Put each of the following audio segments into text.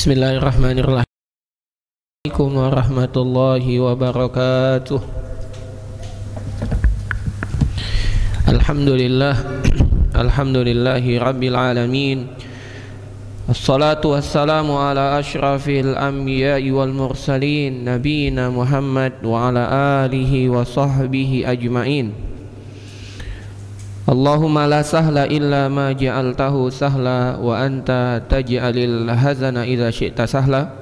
Bismillahirrahmanirrahim. Assalamualaikum warahmatullahi wabarakatuh. Alhamdulillahi rabbil alamin. Assalatu wassalamu ala ashrafil anbiya'i wal mursalin nabiyina Muhammad wa ala alihi wa sahbihi ajma'in. Allahumma la sahla illa ma ja'altahu sahla wa anta taj'alil hazana idza syi'ta sahla.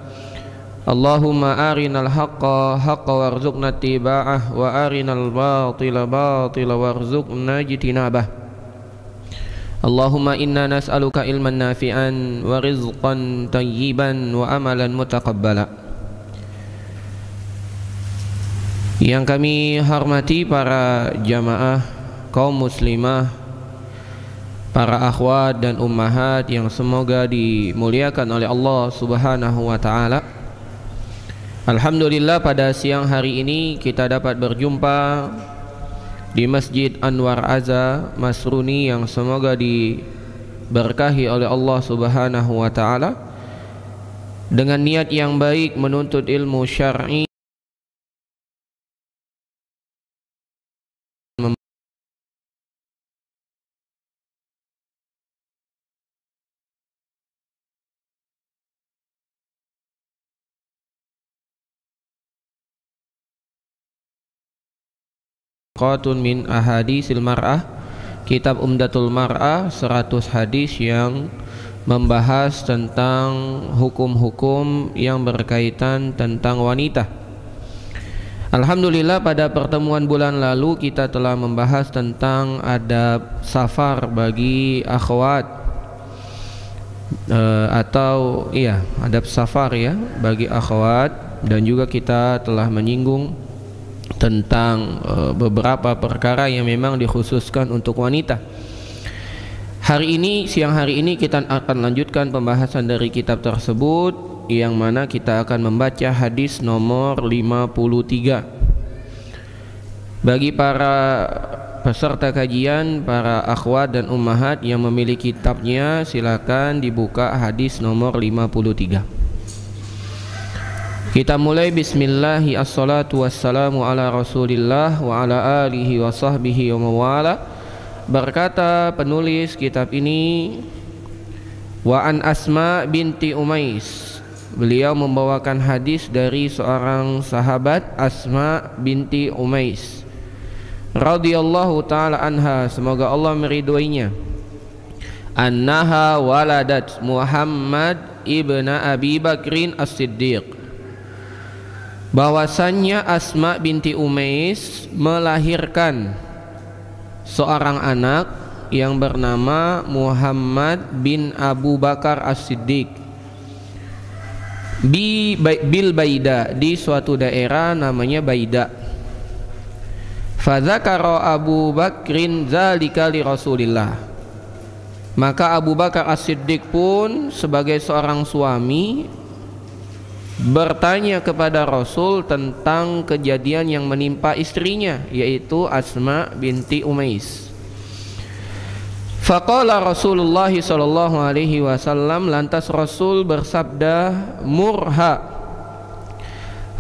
Allahumma arinal haqqa haqqa warzuqna ittiba'ah wa arinal batila batila warzuqna ijtinabah. Allahumma inna nas'aluka ilman nafi'an wa rizqan tayyiban wa amalan mutaqabbala. Yang kami hormati para jamaah kaum muslimah, para akhwat dan ummahat yang semoga dimuliakan oleh Allah Subhanahu wa taala. Alhamdulillah, pada siang hari ini kita dapat berjumpa di Masjid Anwar Aza Masruni yang semoga diberkahi oleh Allah Subhanahu wa taala dengan niat yang baik menuntut ilmu syar'i min ahadisil mar'ah, kitab Umdatul Mar'ah, 100 hadis yang membahas tentang hukum-hukum yang berkaitan tentang wanita. Alhamdulillah, pada pertemuan bulan lalu kita telah membahas tentang adab safar bagi akhwat, adab safar ya bagi akhwat, dan juga kita telah menyinggung tentang beberapa perkara yang memang dikhususkan untuk wanita. Siang hari ini kita akan lanjutkan pembahasan dari kitab tersebut, yang mana kita akan membaca hadis nomor 53. Bagi para peserta kajian, para akhwat dan ummahat yang memiliki kitabnya, silakan dibuka hadis nomor 53. Kita mulai. Bismillahi, assalatu wassalamu ala rasulillah wa ala alihi wa sahbihi wa mawala. Berkata penulis kitab ini, wa an Asma binti Umais, beliau membawakan hadis dari seorang sahabat, Asma binti Umais radhiyallahu ta'ala anha, semoga Allah meridhoinya, annaha waladat Muhammad ibna Abi Bakrin as-Siddiq, bahwasannya Asma binti Umais melahirkan seorang anak yang bernama Muhammad bin Abu Bakar as-Siddiq bil Baida, di suatu daerah namanya Baida. Fadzakara Abu Bakrin zalika li Rasulillah, maka Abu Bakar as-Siddiq pun sebagai seorang suami bertanya kepada Rasul tentang kejadian yang menimpa istrinya, yaitu Asma binti Umais. Faqala Rasulullah sallallahu alaihi wasallam, lantas Rasul bersabda, murha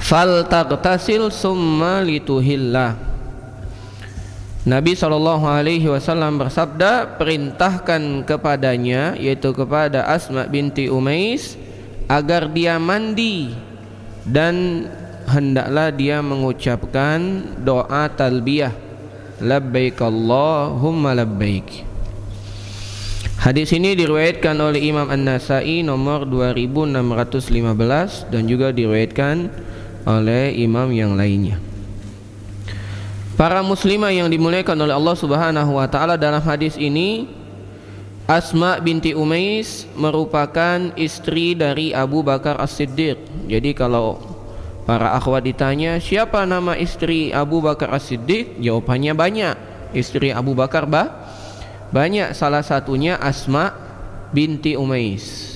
faltaghtasil summa lituhillah. Nabi sallallahu alaihi wasallam bersabda, perintahkan kepadanya, yaitu kepada Asma binti Umais, agar dia mandi dan hendaklah dia mengucapkan doa talbiyah, labbaik Allahumma labbaik. Hadis ini diriwayatkan oleh Imam An-Nasa'i nomor 2615 dan juga diriwayatkan oleh imam yang lainnya. Para muslimah yang dimuliakan oleh Allah Subhanahu wa taala, dalam hadis ini Asma binti Umais merupakan istri dari Abu Bakar as-Siddiq. Jadi kalau para akhwat ditanya siapa nama istri Abu Bakar as-Siddiq, jawabannya banyak. Istri Abu Bakar banyak, salah satunya Asma binti Umais.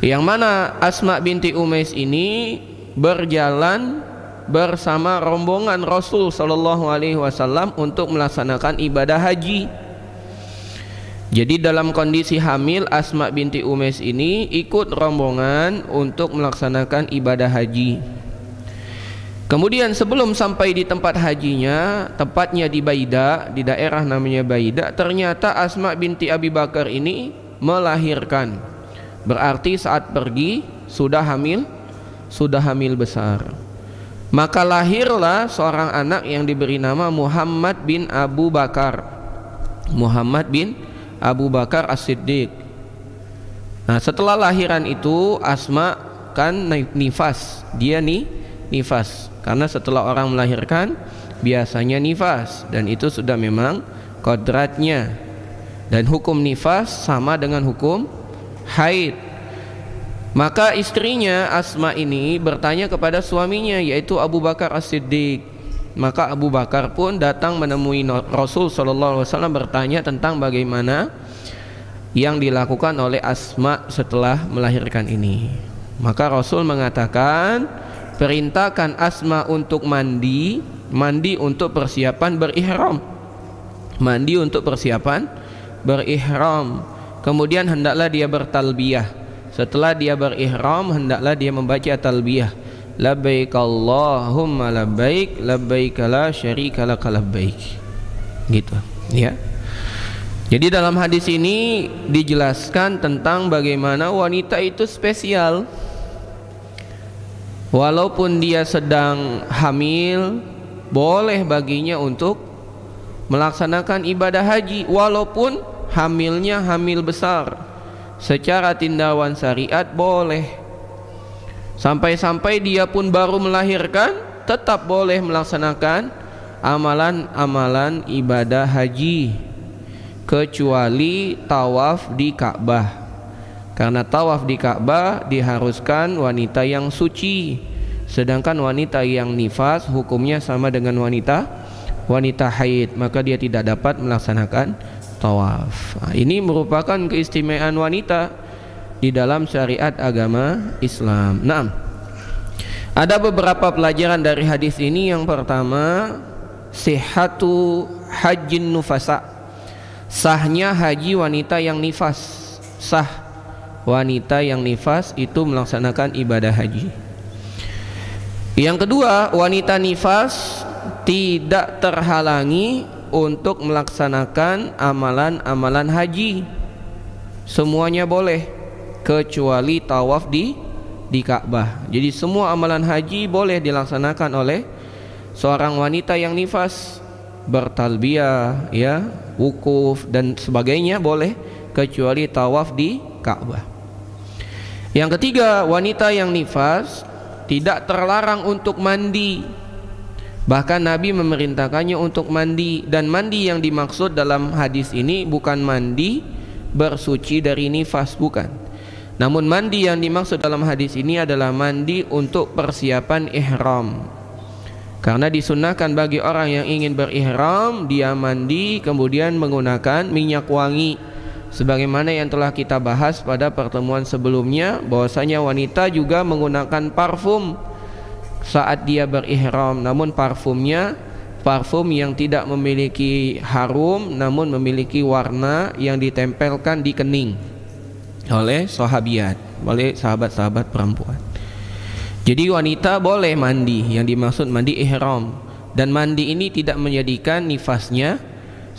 Yang mana Asma binti Umais ini berjalan bersama rombongan Rasul sallallahu alaihi wasallam untuk melaksanakan ibadah haji. Jadi dalam kondisi hamil, Asma binti Umais ini ikut rombongan untuk melaksanakan ibadah haji. Kemudian sebelum sampai di tempat hajinya, tepatnya di Baida, di daerah namanya Baida, ternyata Asma binti Abi Bakar ini melahirkan. Berarti saat pergi sudah hamil besar. Maka lahirlah seorang anak yang diberi nama Muhammad bin Abu Bakar. Muhammad bin Abu Bakar As-Siddiq. Nah, setelah lahiran itu Asma kan nifas. Dia nifas. Karena setelah orang melahirkan biasanya nifas, dan itu sudah memang kodratnya. Dan hukum nifas sama dengan hukum haid. Maka istrinya Asma ini bertanya kepada suaminya, yaitu Abu Bakar As-Siddiq. Maka Abu Bakar pun datang menemui Rasul SAW bertanya tentang bagaimana yang dilakukan oleh Asma setelah melahirkan ini. Maka Rasul mengatakan, perintahkan Asma untuk mandi untuk persiapan berihram. Mandi untuk persiapan berihram. Kemudian hendaklah dia bertalbiyah. Setelah dia berihram, hendaklah dia membaca talbiyah. Labbaik Allahumma labbaik, labbaik la syarika laka labbaik. Gitu, ya. Jadi dalam hadis ini dijelaskan tentang bagaimana wanita itu spesial. Walaupun dia sedang hamil, boleh baginya untuk melaksanakan ibadah haji, walaupun hamilnya hamil besar. Secara tindawan syariat boleh. Sampai-sampai dia pun baru melahirkan, tetap boleh melaksanakan amalan-amalan ibadah haji, kecuali tawaf di Ka'bah. Karena tawaf di Ka'bah diharuskan wanita yang suci, sedangkan wanita yang nifas hukumnya sama dengan wanita haid, maka dia tidak dapat melaksanakan tawaf. Nah, ini merupakan keistimewaan wanita di dalam syariat agama Islam. Nah, ada beberapa pelajaran dari hadis ini. Yang pertama, sihhatu hajjin nufasa, sahnya haji wanita yang nifas. Sah wanita yang nifas itu melaksanakan ibadah haji. Yang kedua, wanita nifas tidak terhalangi untuk melaksanakan amalan-amalan haji. Semuanya boleh, kecuali tawaf di Ka'bah. Jadi semua amalan haji boleh dilaksanakan oleh seorang wanita yang nifas, bertalbiyah, ya, wukuf dan sebagainya boleh, kecuali tawaf di Ka'bah. Yang ketiga, wanita yang nifas tidak terlarang untuk mandi. Bahkan Nabi memerintahkannya untuk mandi, dan mandi yang dimaksud dalam hadis ini bukan mandi bersuci dari nifas, bukan. Namun mandi yang dimaksud dalam hadis ini adalah mandi untuk persiapan ihram. Karena disunahkan bagi orang yang ingin berihram, dia mandi kemudian menggunakan minyak wangi. Sebagaimana yang telah kita bahas pada pertemuan sebelumnya, bahwasanya wanita juga menggunakan parfum saat dia berihram. Namun parfumnya parfum yang tidak memiliki harum, namun memiliki warna yang ditempelkan di kening oleh sahabiat, oleh sahabat-sahabat perempuan. Jadi wanita boleh mandi, yang dimaksud mandi ihram. Dan mandi ini tidak menjadikan nifasnya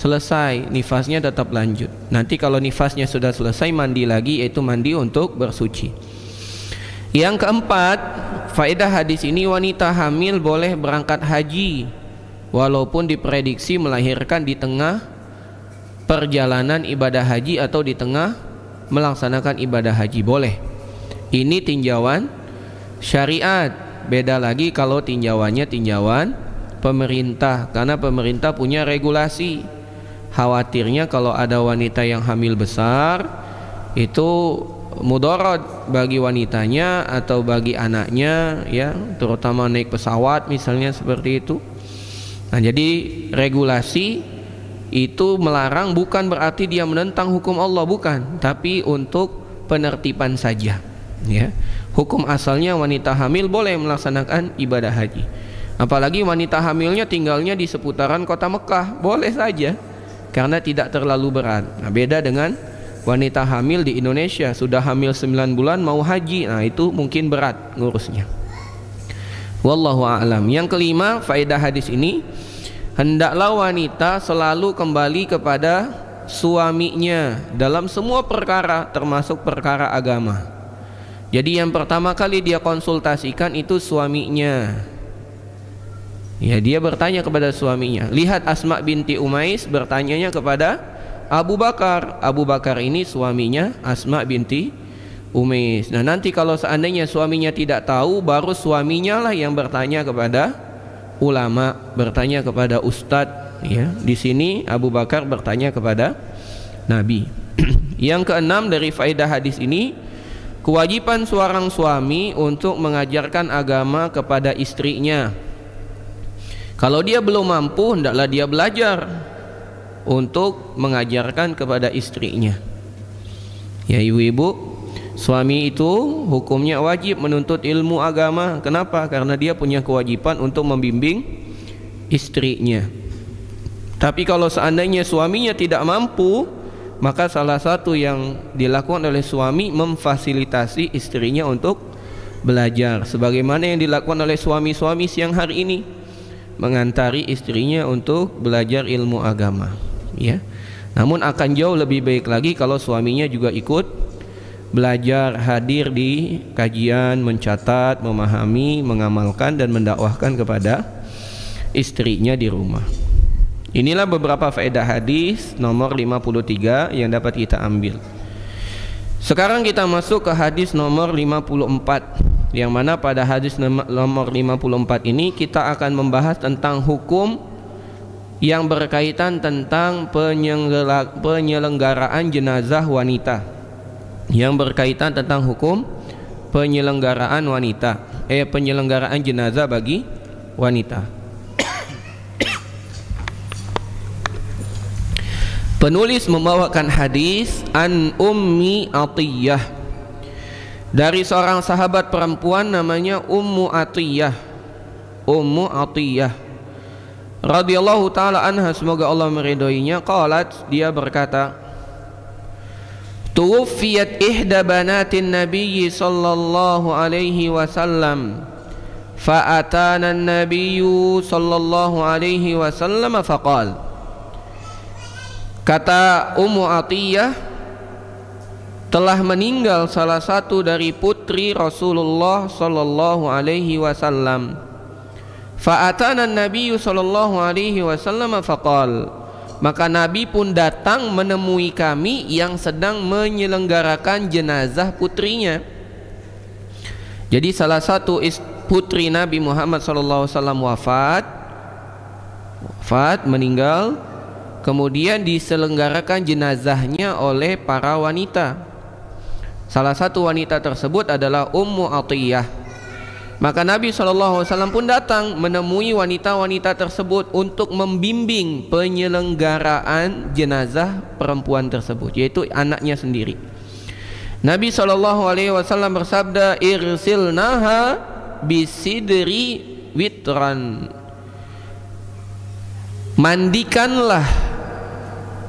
selesai, nifasnya tetap lanjut. Nanti kalau nifasnya sudah selesai, mandi lagi, yaitu mandi untuk bersuci. Yang keempat, faedah hadis ini, wanita hamil boleh berangkat haji walaupun diprediksi melahirkan di tengah perjalanan ibadah haji atau di tengah melaksanakan ibadah haji, boleh. Ini tinjauan syariat. Beda lagi kalau tinjauannya tinjauan pemerintah, karena pemerintah punya regulasi. Khawatirnya kalau ada wanita yang hamil besar, itu mudarat bagi wanitanya atau bagi anaknya, ya, terutama naik pesawat misalnya, seperti itu. Nah, jadi regulasi itu melarang bukan berarti dia menentang hukum Allah, bukan, tapi untuk penertiban saja, ya. Hukum asalnya wanita hamil boleh melaksanakan ibadah haji. Apalagi wanita hamilnya tinggalnya di seputaran kota Mekah, boleh saja, karena tidak terlalu berat. Nah, beda dengan wanita hamil di Indonesia, sudah hamil 9 bulan mau haji, nah itu mungkin berat ngurusnya. Wallahu a'lam. Yang kelima, faedah hadis ini, hendaklah wanita selalu kembali kepada suaminya dalam semua perkara, termasuk perkara agama. Jadi yang pertama kali dia konsultasikan itu suaminya. Ya, dia bertanya kepada suaminya. Lihat Asma binti Umais bertanyanya kepada Abu Bakar. Abu Bakar ini suaminya Asma binti Umais. Nah, nanti kalau seandainya suaminya tidak tahu, baru suaminya lah yang bertanya kepada ulama, bertanya kepada ustadz. Ya, di sini Abu Bakar bertanya kepada Nabi. Yang keenam dari faedah hadis ini, kewajiban seorang suami untuk mengajarkan agama kepada istrinya. Kalau dia belum mampu, hendaklah dia belajar untuk mengajarkan kepada istrinya. Ya ibu-ibu, suami itu hukumnya wajib menuntut ilmu agama. Kenapa? Karena dia punya kewajiban untuk membimbing istrinya. Tapi kalau seandainya suaminya tidak mampu, maka salah satu yang dilakukan oleh suami memfasilitasi istrinya untuk belajar, sebagaimana yang dilakukan oleh suami-suami siang hari ini, mengantari istrinya untuk belajar ilmu agama. Ya, namun akan jauh lebih baik lagi kalau suaminya juga ikut belajar, hadir di kajian, mencatat, memahami, mengamalkan dan mendakwahkan kepada istrinya di rumah. Inilah beberapa faedah hadis nomor 53 yang dapat kita ambil. Sekarang kita masuk ke hadis nomor 54, yang mana pada hadis nomor 54 ini kita akan membahas tentang hukum yang berkaitan tentang penyelenggaraan jenazah wanita. Yang berkaitan tentang hukum penyelenggaraan penyelenggaraan jenazah bagi wanita. Penulis membawakan hadis an Ummi Atiyah, dari seorang sahabat perempuan namanya Ummu Atiyah. Ummu Atiyah radhiyallahu taala anha, semoga Allah meridhoinya, qalat, dia berkata, tuwfiyat ihda banatin nabiyyi sallallahu alaihi wasallam fa atana an-nabiyyu sallallahu alaihi wasallam faqala. Kata Ummu Atiyah, telah meninggal salah satu dari putri Rasulullah sallallahu alaihi wasallam. Fa atana an-nabiy sallallahu alaihi wasallam faqal. Maka Nabi pun datang menemui kami yang sedang menyelenggarakan jenazah putrinya. Jadi salah satu putri Nabi Muhammad sallallahu alaihi wasallam wafat, meninggal. Kemudian diselenggarakan jenazahnya oleh para wanita. Salah satu wanita tersebut adalah Ummu Atiyah. Maka Nabi SAW pun datang menemui wanita-wanita tersebut untuk membimbing penyelenggaraan jenazah perempuan tersebut, yaitu anaknya sendiri. Nabi SAW bersabda, irsilnaha bisidri witran. Mandikanlah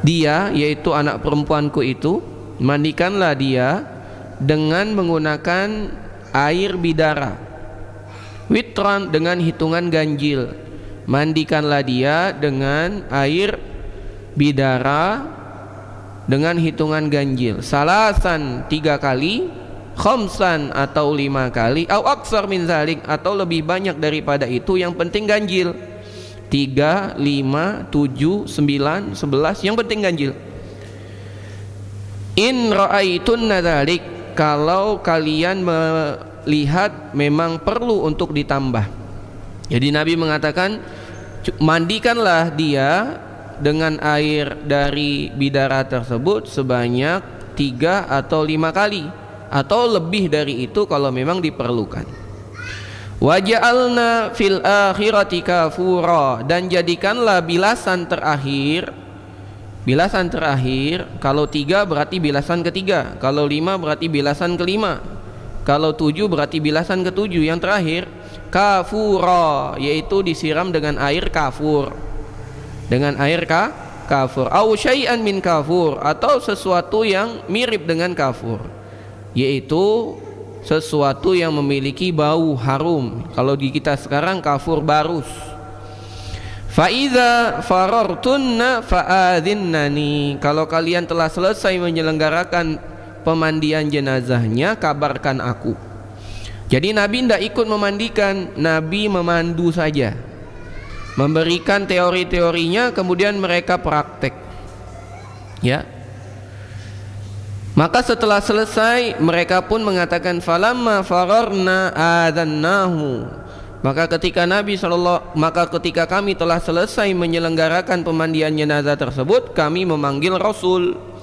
dia, yaitu anak perempuanku itu, mandikanlah dia dengan menggunakan air bidara. Witran dengan hitungan ganjil. Mandikanlah dia dengan air bidara dengan hitungan ganjil. Salasan 3 kali, khamsan atau 5 kali, au aksar min zalik atau lebih banyak daripada itu, yang penting ganjil. 3, 5, 7, 9, 11, yang penting ganjil. In ra'aitunna dzalik, kalau kalian melihat memang perlu untuk ditambah. Jadi Nabi mengatakan, mandikanlah dia dengan air dari bidara tersebut sebanyak 3 atau 5 kali, atau lebih dari itu kalau memang diperlukan. Waja'alna fil akhirati kafura, dan jadikanlah bilasan terakhir. Bilasan terakhir, kalau 3 berarti bilasan ketiga, kalau 5 berarti bilasan kelima, kalau 7 berarti bilasan ketujuh. Yang terakhir kafura, yaitu disiram dengan air kafur. Dengan air kafur, au syai'an min kafur, atau sesuatu yang mirip dengan kafur, yaitu sesuatu yang memiliki bau harum. Kalau di kita sekarang kafur barus. Fa idza farartunna fa'adhinnani, kalau kalian telah selesai menyelenggarakan pemandian jenazahnya, kabarkan aku. Jadi Nabi tidak ikut memandikan, Nabi memandu saja, memberikan teori-teorinya, kemudian mereka praktek, ya. Maka setelah selesai mereka pun mengatakan falamma fararna adzannahu, maka ketika kami telah selesai menyelenggarakan pemandian jenazah tersebut, kami memanggil Rasul.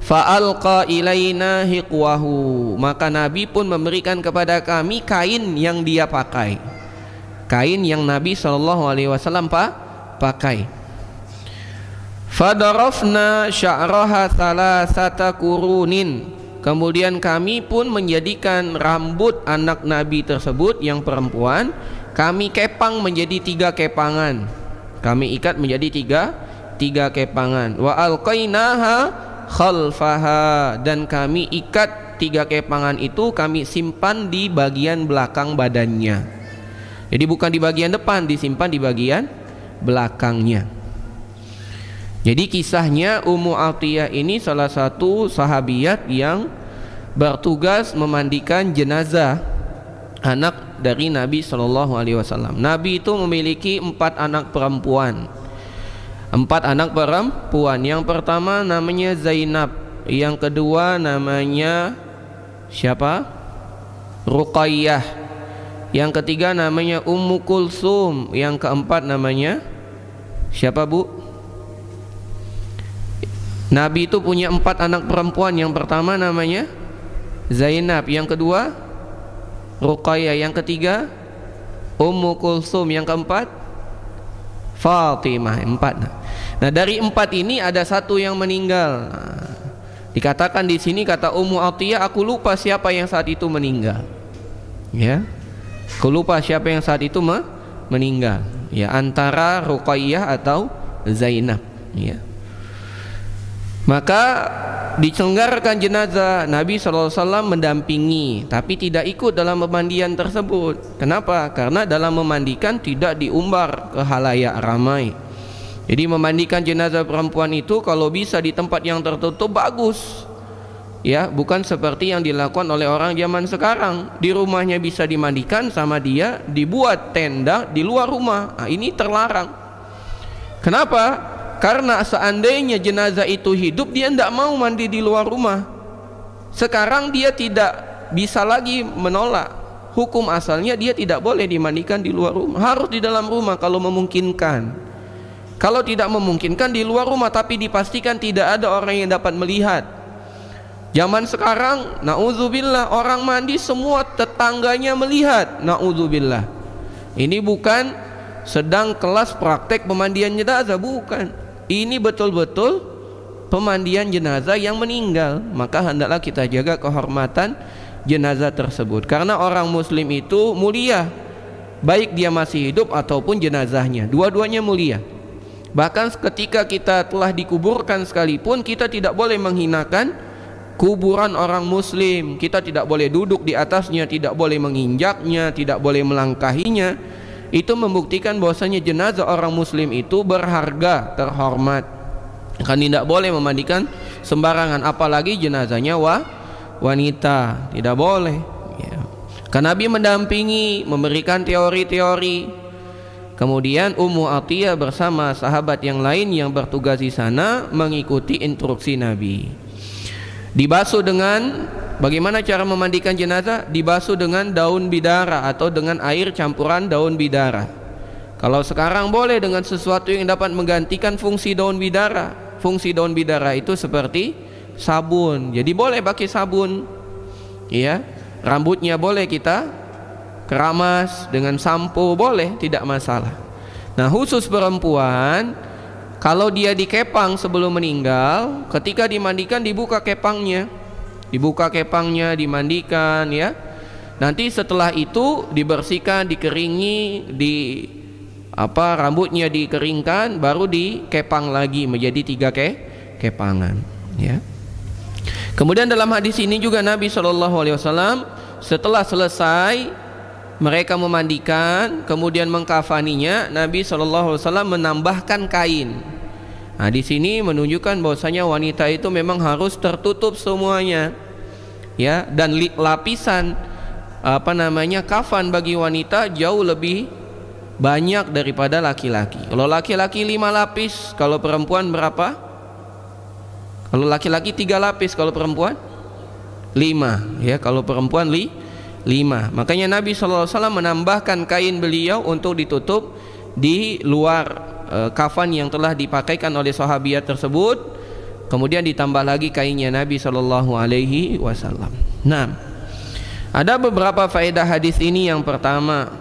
Fa'alqa ilaina hiqwahu, maka Nabi pun memberikan kepada kami kain yang dia pakai, kain yang Nabi SAW pakai. Fadarafna sya'raha thalathata kurunin, kemudian kami pun menjadikan rambut anak Nabi tersebut yang perempuan, kami kepang menjadi 3 kepangan, kami ikat menjadi tiga kepangan. Wa alqainaha khalfaha, dan kami ikat 3 kepangan itu kami simpan di bagian belakang badannya. Jadi bukan di bagian depan, disimpan di bagian belakangnya. Jadi kisahnya Ummu Atiyah ini salah satu sahabiat yang bertugas memandikan jenazah anak dari Nabi SAW. Nabi itu memiliki 4 anak perempuan. 4 anak perempuan. Yang pertama namanya Zainab, yang kedua namanya siapa? Ruqayyah, yang ketiga namanya Ummu Kulsum, yang keempat namanya siapa, Bu? Nabi itu punya 4 anak perempuan. Yang pertama namanya Zainab, yang kedua Ruqayyah, yang ketiga Ummu Kulsum, yang keempat Fatimah. 4. Nah, dari 4 ini ada 1 yang meninggal. Dikatakan di sini, kata Ummu Atiyah, aku lupa siapa yang saat itu meninggal. Ya, aku lupa siapa yang saat itu meninggal. Ya, antara Ruqayyah atau Zainab. Ya. Maka diselenggarakan jenazah, Nabi SAW mendampingi, tapi tidak ikut dalam pemandian tersebut. Kenapa? Karena dalam memandikan tidak diumbar ke halayak ramai. Jadi memandikan jenazah perempuan itu kalau bisa di tempat yang tertutup bagus, ya, bukan seperti yang dilakukan oleh orang zaman sekarang. Di rumahnya bisa dimandikan sama dia, dibuat tenda di luar rumah. Nah, ini terlarang. Kenapa? Karena seandainya jenazah itu hidup, dia tidak mau mandi di luar rumah. Sekarang dia tidak bisa lagi menolak. Hukum asalnya dia tidak boleh dimandikan di luar rumah, harus di dalam rumah kalau memungkinkan. Kalau tidak memungkinkan di luar rumah, tapi dipastikan tidak ada orang yang dapat melihat. Zaman sekarang, na'udzubillah, orang mandi semua tetangganya melihat. Na'udzubillah. Ini bukan sedang kelas praktek pemandian jenazah, bukan. Ini betul-betul pemandian jenazah yang meninggal. Maka hendaklah kita jaga kehormatan jenazah tersebut, karena orang muslim itu mulia, baik dia masih hidup ataupun jenazahnya, dua-duanya mulia. Bahkan ketika kita telah dikuburkan sekalipun, kita tidak boleh menghinakan kuburan orang muslim. Kita tidak boleh duduk di atasnya, tidak boleh menginjaknya, tidak boleh melangkahinya. Itu membuktikan bahwasanya jenazah orang muslim itu berharga, terhormat. Kan tidak boleh memandikan sembarangan, apalagi jenazahnya wanita, tidak boleh, ya. Karena Nabi mendampingi, memberikan teori-teori. Kemudian Ummu Atiyah bersama sahabat yang lain yang bertugas di sana mengikuti instruksi Nabi. Dibasuh dengan, bagaimana cara memandikan jenazah? Dibasuh dengan daun bidara atau dengan air campuran daun bidara. Kalau sekarang boleh dengan sesuatu yang dapat menggantikan fungsi daun bidara. Fungsi daun bidara itu seperti sabun. Jadi boleh pakai sabun, ya. Rambutnya boleh kita keramas dengan sampo, boleh, tidak masalah. Nah, khusus perempuan, kalau dia dikepang sebelum meninggal, ketika dimandikan dibuka kepangnya, dimandikan, ya. Nanti setelah itu dibersihkan, dikeringi, rambutnya dikeringkan, baru dikepang lagi menjadi 3 kepangan, ya. Kemudian dalam hadis ini juga Nabi SAW setelah selesai mereka memandikan, kemudian mengkafaninya, Nabi SAW menambahkan kain. Nah, di sini menunjukkan bahwasanya wanita itu memang harus tertutup semuanya, ya, dan lapisan kafan bagi wanita jauh lebih banyak daripada laki-laki. Kalau laki-laki 5 lapis, kalau perempuan berapa? Kalau laki-laki 3 lapis, kalau perempuan 5, ya, kalau perempuan 5. Makanya Nabi SAW menambahkan kain beliau untuk ditutup di luar kafan yang telah dipakaikan oleh sahabiat tersebut, kemudian ditambah lagi kainnya Nabi SAW. Nah, ada beberapa faedah hadis ini. Yang pertama,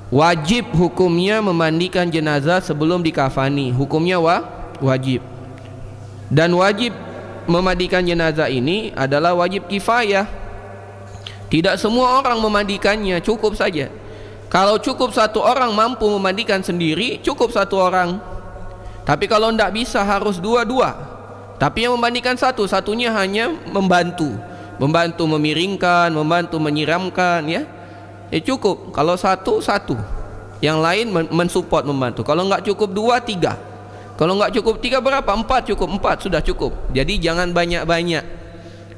wajib hukumnya memandikan jenazah sebelum dikafani. Hukumnya wajib. Dan wajib memandikan jenazah ini adalah wajib kifayah. Tidak semua orang memandikannya, cukup saja. Kalau cukup 1 orang mampu memandikan sendiri, cukup 1 orang. Tapi kalau tidak bisa harus 2-2. Tapi yang memandikan satunya hanya membantu memiringkan, membantu menyiramkan, ya. Cukup. Kalau satu, yang lain mensupport, membantu. Kalau nggak cukup 2, 3. Kalau nggak cukup 3 berapa? 4, cukup 4, sudah cukup. Jadi jangan banyak-banyak,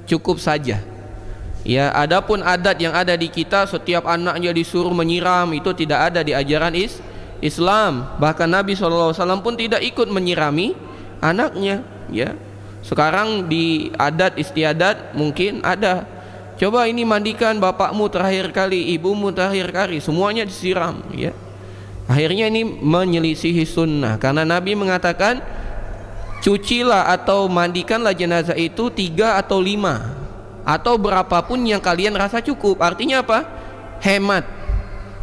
cukup saja. Ya, adapun adat yang ada di kita, setiap anaknya disuruh menyiram, itu tidak ada di ajaran Islam. Bahkan Nabi SAW pun tidak ikut menyirami anaknya, ya. Sekarang di adat istiadat mungkin ada, coba ini mandikan bapakmu terakhir kali, ibumu terakhir kali, semuanya disiram, ya. Akhirnya ini menyelisihi sunnah, karena Nabi mengatakan cucilah atau mandikanlah jenazah itu 3 atau 5 atau berapapun yang kalian rasa cukup. Artinya apa? Hemat.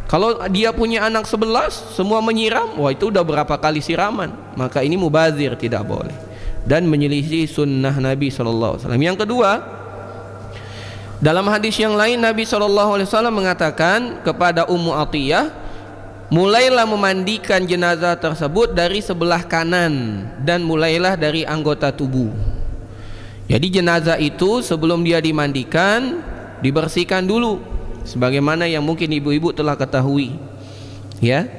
Kalau dia punya anak 11 semua menyiram, wah itu udah berapa kali siraman, maka ini mubazir, tidak boleh dan menyelisih sunnah Nabi SAW. Yang kedua, dalam hadis yang lain Nabi SAW mengatakan kepada Ummu Atiyah, mulailah memandikan jenazah tersebut dari sebelah kanan dan mulailah dari anggota tubuh. Jadi jenazah itu sebelum dia dimandikan dibersihkan dulu, sebagaimana yang mungkin ibu-ibu telah ketahui, ya.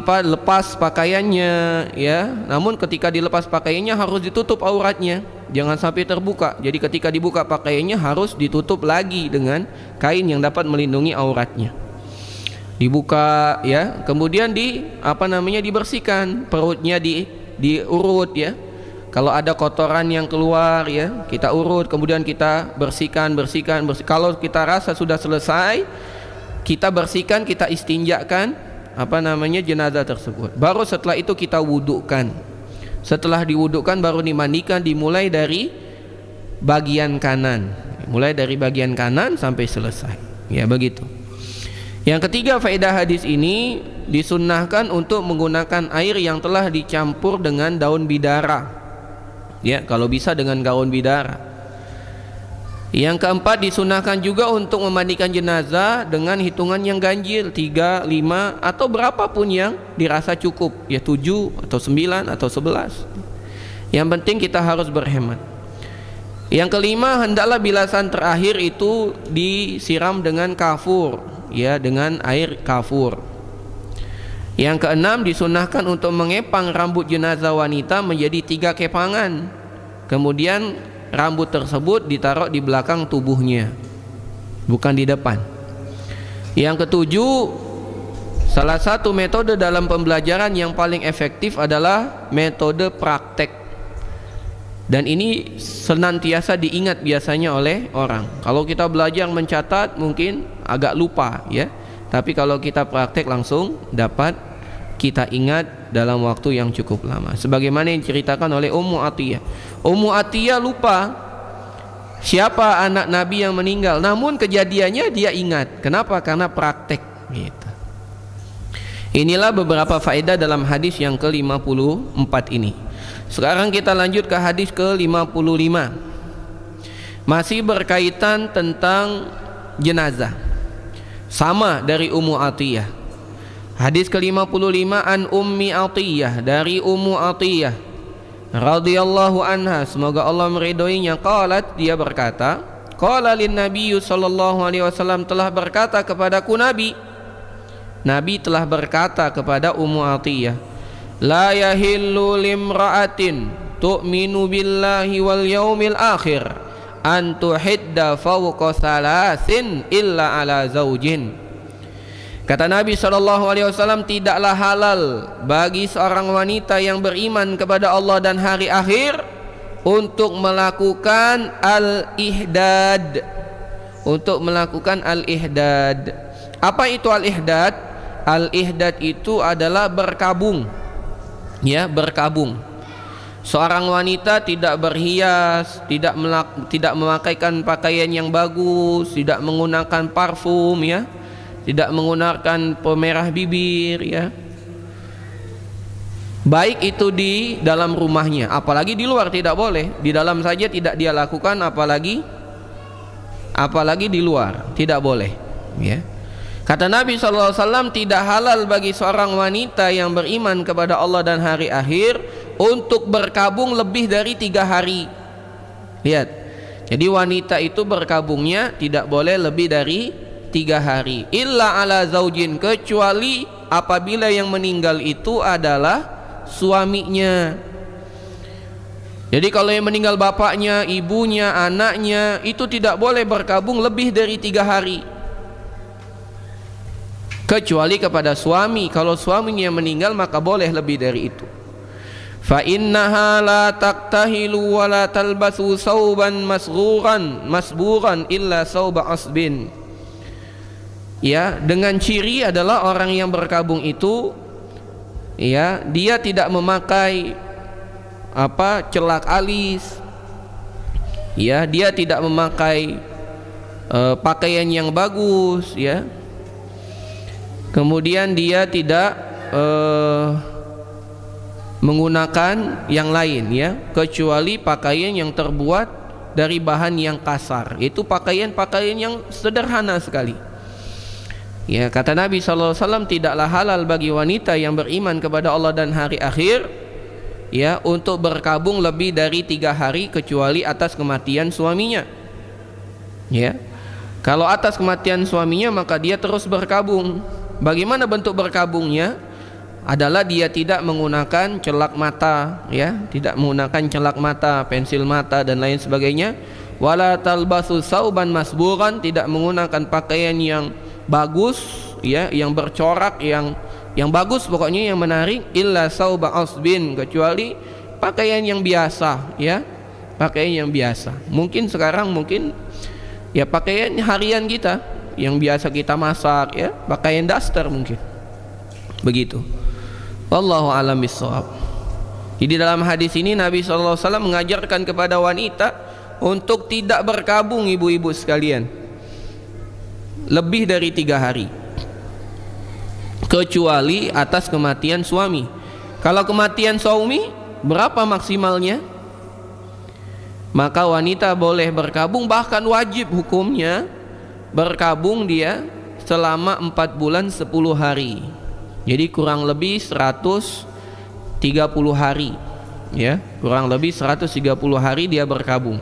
Lepas pakaiannya, ya. Namun ketika dilepas pakaiannya harus ditutup auratnya, jangan sampai terbuka. Jadi ketika dibuka pakaiannya harus ditutup lagi dengan kain yang dapat melindungi auratnya. Dibuka, ya. Kemudian dibersihkan, perutnya diurut, ya. Kalau ada kotoran yang keluar, ya, kita urut, kemudian kita bersihkan. Kalau kita rasa sudah selesai, kita bersihkan, kita istinjakan jenazah tersebut. Baru setelah itu kita wudukan. Setelah diwudukan baru dimandikan, dimulai dari bagian kanan. Mulai dari bagian kanan sampai selesai. Ya, begitu. Yang ketiga, faedah hadis ini disunnahkan untuk menggunakan air yang telah dicampur dengan daun bidara. Ya, kalau bisa dengan daun bidara. Yang keempat, disunahkan juga untuk memandikan jenazah dengan hitungan yang ganjil, 3, 5 atau berapapun yang dirasa cukup, ya 7 atau 9 atau 11. Yang penting kita harus berhemat. Yang kelima, hendaklah bilasan terakhir itu disiram dengan kafur, ya, dengan air kafur. Yang keenam, disunahkan untuk mengepang rambut jenazah wanita menjadi 3 kepangan. Kemudian rambut tersebut ditaruh di belakang tubuhnya, bukan di depan. Yang ketujuh, salah satu metode dalam pembelajaran yang paling efektif adalah metode praktek. Dan ini senantiasa diingat biasanya oleh orang. Kalau kita belajar mencatat mungkin agak lupa, ya. Tapi kalau kita praktek langsung dapat kita ingat dalam waktu yang cukup lama. Sebagaimana yang diceritakan oleh Ummu Atiyah. Ummu Atiyah lupa siapa anak Nabi yang meninggal, namun kejadiannya dia ingat. Kenapa? Karena praktek, gitu. Inilah beberapa faedah dalam hadis yang ke-54 ini. Sekarang kita lanjut ke hadis ke-55. Masih berkaitan tentang jenazah. Sama dari Ummu Atiyah. Hadis ke-55 an Ummi Atiyah, dari Ummu Atiyah radhiyallahu anha, semoga Allah meridhoinya, qalat, dia berkata, qala lin Nabi sallallahu alaihi wasallam, telah berkata kepadaku Nabi telah berkata kepada Ummu Atiyah, la yahillu limra'atin tu'minu billahi wal yaumil akhir an tuhidda fawqa salasin illa ala zaujin. Kata Nabi SAW, tidaklah halal bagi seorang wanita yang beriman kepada Allah dan hari akhir untuk melakukan al-ihdad. Apa itu al-ihdad? Al-ihdad itu adalah berkabung. Ya, berkabung. Seorang wanita tidak berhias, tidak memakaikan pakaian yang bagus, tidak menggunakan parfum, ya, tidak menggunakan pemerah bibir, ya, baik itu di dalam rumahnya, apalagi di luar tidak boleh. Di dalam saja tidak dia lakukan, apalagi di luar tidak boleh, ya. Kata Nabi SAW, tidak halal bagi seorang wanita yang beriman kepada Allah dan hari akhir untuk berkabung lebih dari 3 hari. Lihat, jadi wanita itu berkabungnya tidak boleh lebih dari 3 hari, illa ala zaujin, kecuali apabila yang meninggal itu adalah suaminya. Jadi kalau yang meninggal bapaknya, ibunya, anaknya, itu tidak boleh berkabung lebih dari 3 hari, kecuali kepada suami. Kalau suaminya meninggal maka boleh lebih dari itu. Fa innaha la taktahilu wa la talbasu sauban masburan illa sauba asbin. Ya, dengan ciri adalah orang yang berkabung itu, ya, dia tidak memakai celak alis, ya, dia tidak memakai pakaian yang bagus, ya, kemudian dia tidak menggunakan yang lain, ya, kecuali pakaian yang terbuat dari bahan yang kasar. Itu pakaian-pakaian yang sederhana sekali. Ya, kata Nabi SAW, tidaklah halal bagi wanita yang beriman kepada Allah dan hari akhir, ya, untuk berkabung lebih dari 3 hari, kecuali atas kematian suaminya. Ya, kalau atas kematian suaminya maka dia terus berkabung. Bagaimana bentuk berkabungnya? Adalah dia tidak menggunakan celak mata, ya, tidak menggunakan celak mata, pensil mata dan lain sebagainya. Wala talbasu sauban masburan, tidak menggunakan pakaian yang bagus, ya, yang bercorak, yang bagus, pokoknya yang menarik, illa sauba asbin, kecuali pakaian yang biasa, ya, pakaian yang biasa. Mungkin sekarang ya pakaian harian kita yang biasa kita masak, ya, pakaian daster mungkin. Begitu. Wallahu a'lam bishawab. Jadi dalam hadis ini Nabi SAW mengajarkan kepada wanita untuk tidak berkabung, ibu-ibu sekalian, lebih dari 3 hari, kecuali atas kematian suami. Kalau kematian suami, berapa maksimalnya? Maka wanita boleh berkabung, bahkan wajib hukumnya berkabung dia selama 4 bulan 10 hari. Jadi kurang lebih 130 hari, ya, kurang lebih 130 hari dia berkabung.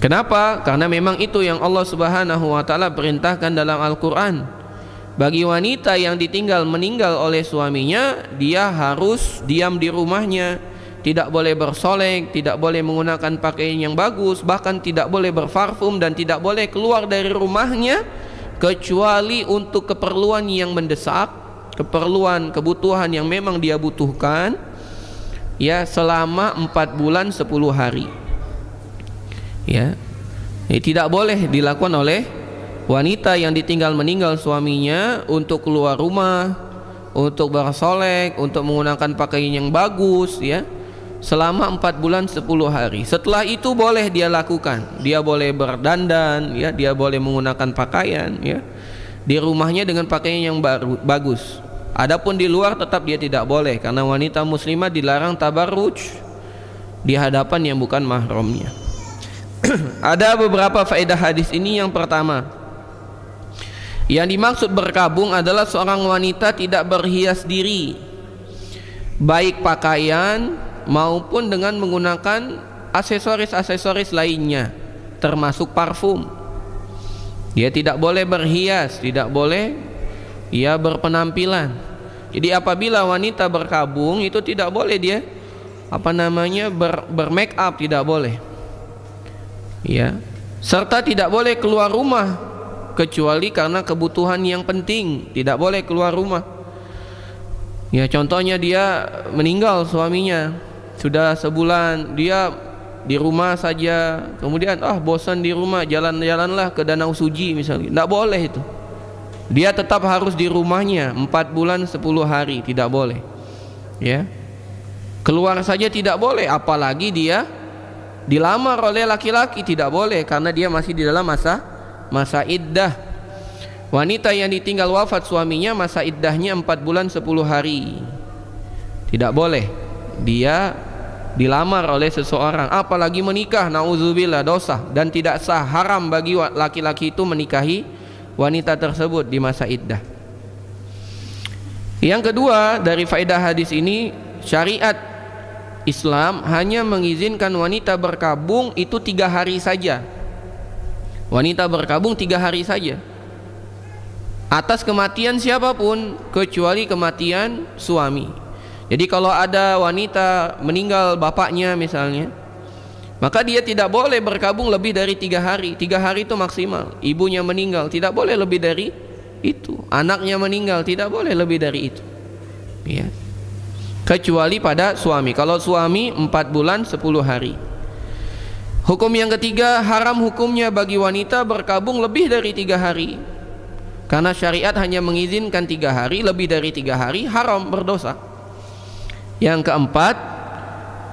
Kenapa? Karena memang itu yang Allah Subhanahu wa Ta'ala perintahkan dalam Al-Quran. Bagi wanita yang meninggal oleh suaminya, dia harus diam di rumahnya, tidak boleh bersolek, tidak boleh menggunakan pakaian yang bagus, bahkan tidak boleh berparfum, dan tidak boleh keluar dari rumahnya kecuali untuk keperluan yang mendesak, kebutuhan yang memang dia butuhkan, ya, selama 4 bulan 10 hari. Ya, ini tidak boleh dilakukan oleh wanita yang meninggal suaminya untuk keluar rumah, untuk bersolek, untuk menggunakan pakaian yang bagus, ya, selama 4 bulan 10 hari. Setelah itu boleh dia lakukan, dia boleh berdandan, ya, dia boleh menggunakan pakaian, ya, di rumahnya dengan pakaian yang bagus. Adapun di luar tetap dia tidak boleh, karena wanita muslimah dilarang tabarruj di hadapan yang bukan mahramnya. Ada beberapa faedah hadis ini. Yang pertama, Yang dimaksud berkabung adalah seorang wanita tidak berhias diri, baik pakaian maupun dengan menggunakan aksesoris-aksesoris lainnya, termasuk parfum. Dia tidak boleh berhias, tidak boleh ia berpenampilan. Jadi apabila wanita berkabung itu tidak boleh dia bermake up, tidak boleh. Ya. Serta tidak boleh keluar rumah kecuali karena kebutuhan yang penting, tidak boleh keluar rumah. Ya, contohnya dia meninggal suaminya, sudah sebulan dia di rumah saja, kemudian bosan di rumah, jalan-jalanlah ke Danau Suci misalnya, tidak boleh itu. Dia tetap harus di rumahnya 4 bulan 10 hari, tidak boleh. Ya, keluar saja tidak boleh, apalagi dia dilamar oleh laki-laki, tidak boleh karena dia masih di dalam masa iddah. Wanita yang ditinggal wafat suaminya, masa iddahnya 4 bulan 10 hari, tidak boleh dia dilamar oleh seseorang, apalagi menikah, nauzubillah, dosa dan tidak sah, haram bagi laki-laki itu menikahi wanita tersebut di masa iddah. Yang kedua dari faedah hadis ini, syariat Islam hanya mengizinkan wanita berkabung itu 3 hari saja. Wanita berkabung 3 hari saja atas kematian siapapun kecuali kematian suami. Jadi kalau ada wanita meninggal bapaknya misalnya, maka dia tidak boleh berkabung lebih dari 3 hari. 3 hari itu maksimal. Ibunya meninggal tidak boleh lebih dari itu. Anaknya meninggal tidak boleh lebih dari itu. Ya. Kecuali pada suami. Kalau suami 4 bulan 10 hari. Hukum yang ketiga, haram hukumnya bagi wanita berkabung lebih dari 3 hari. Karena syariat hanya mengizinkan 3 hari, lebih dari 3 hari haram, berdosa. Yang keempat,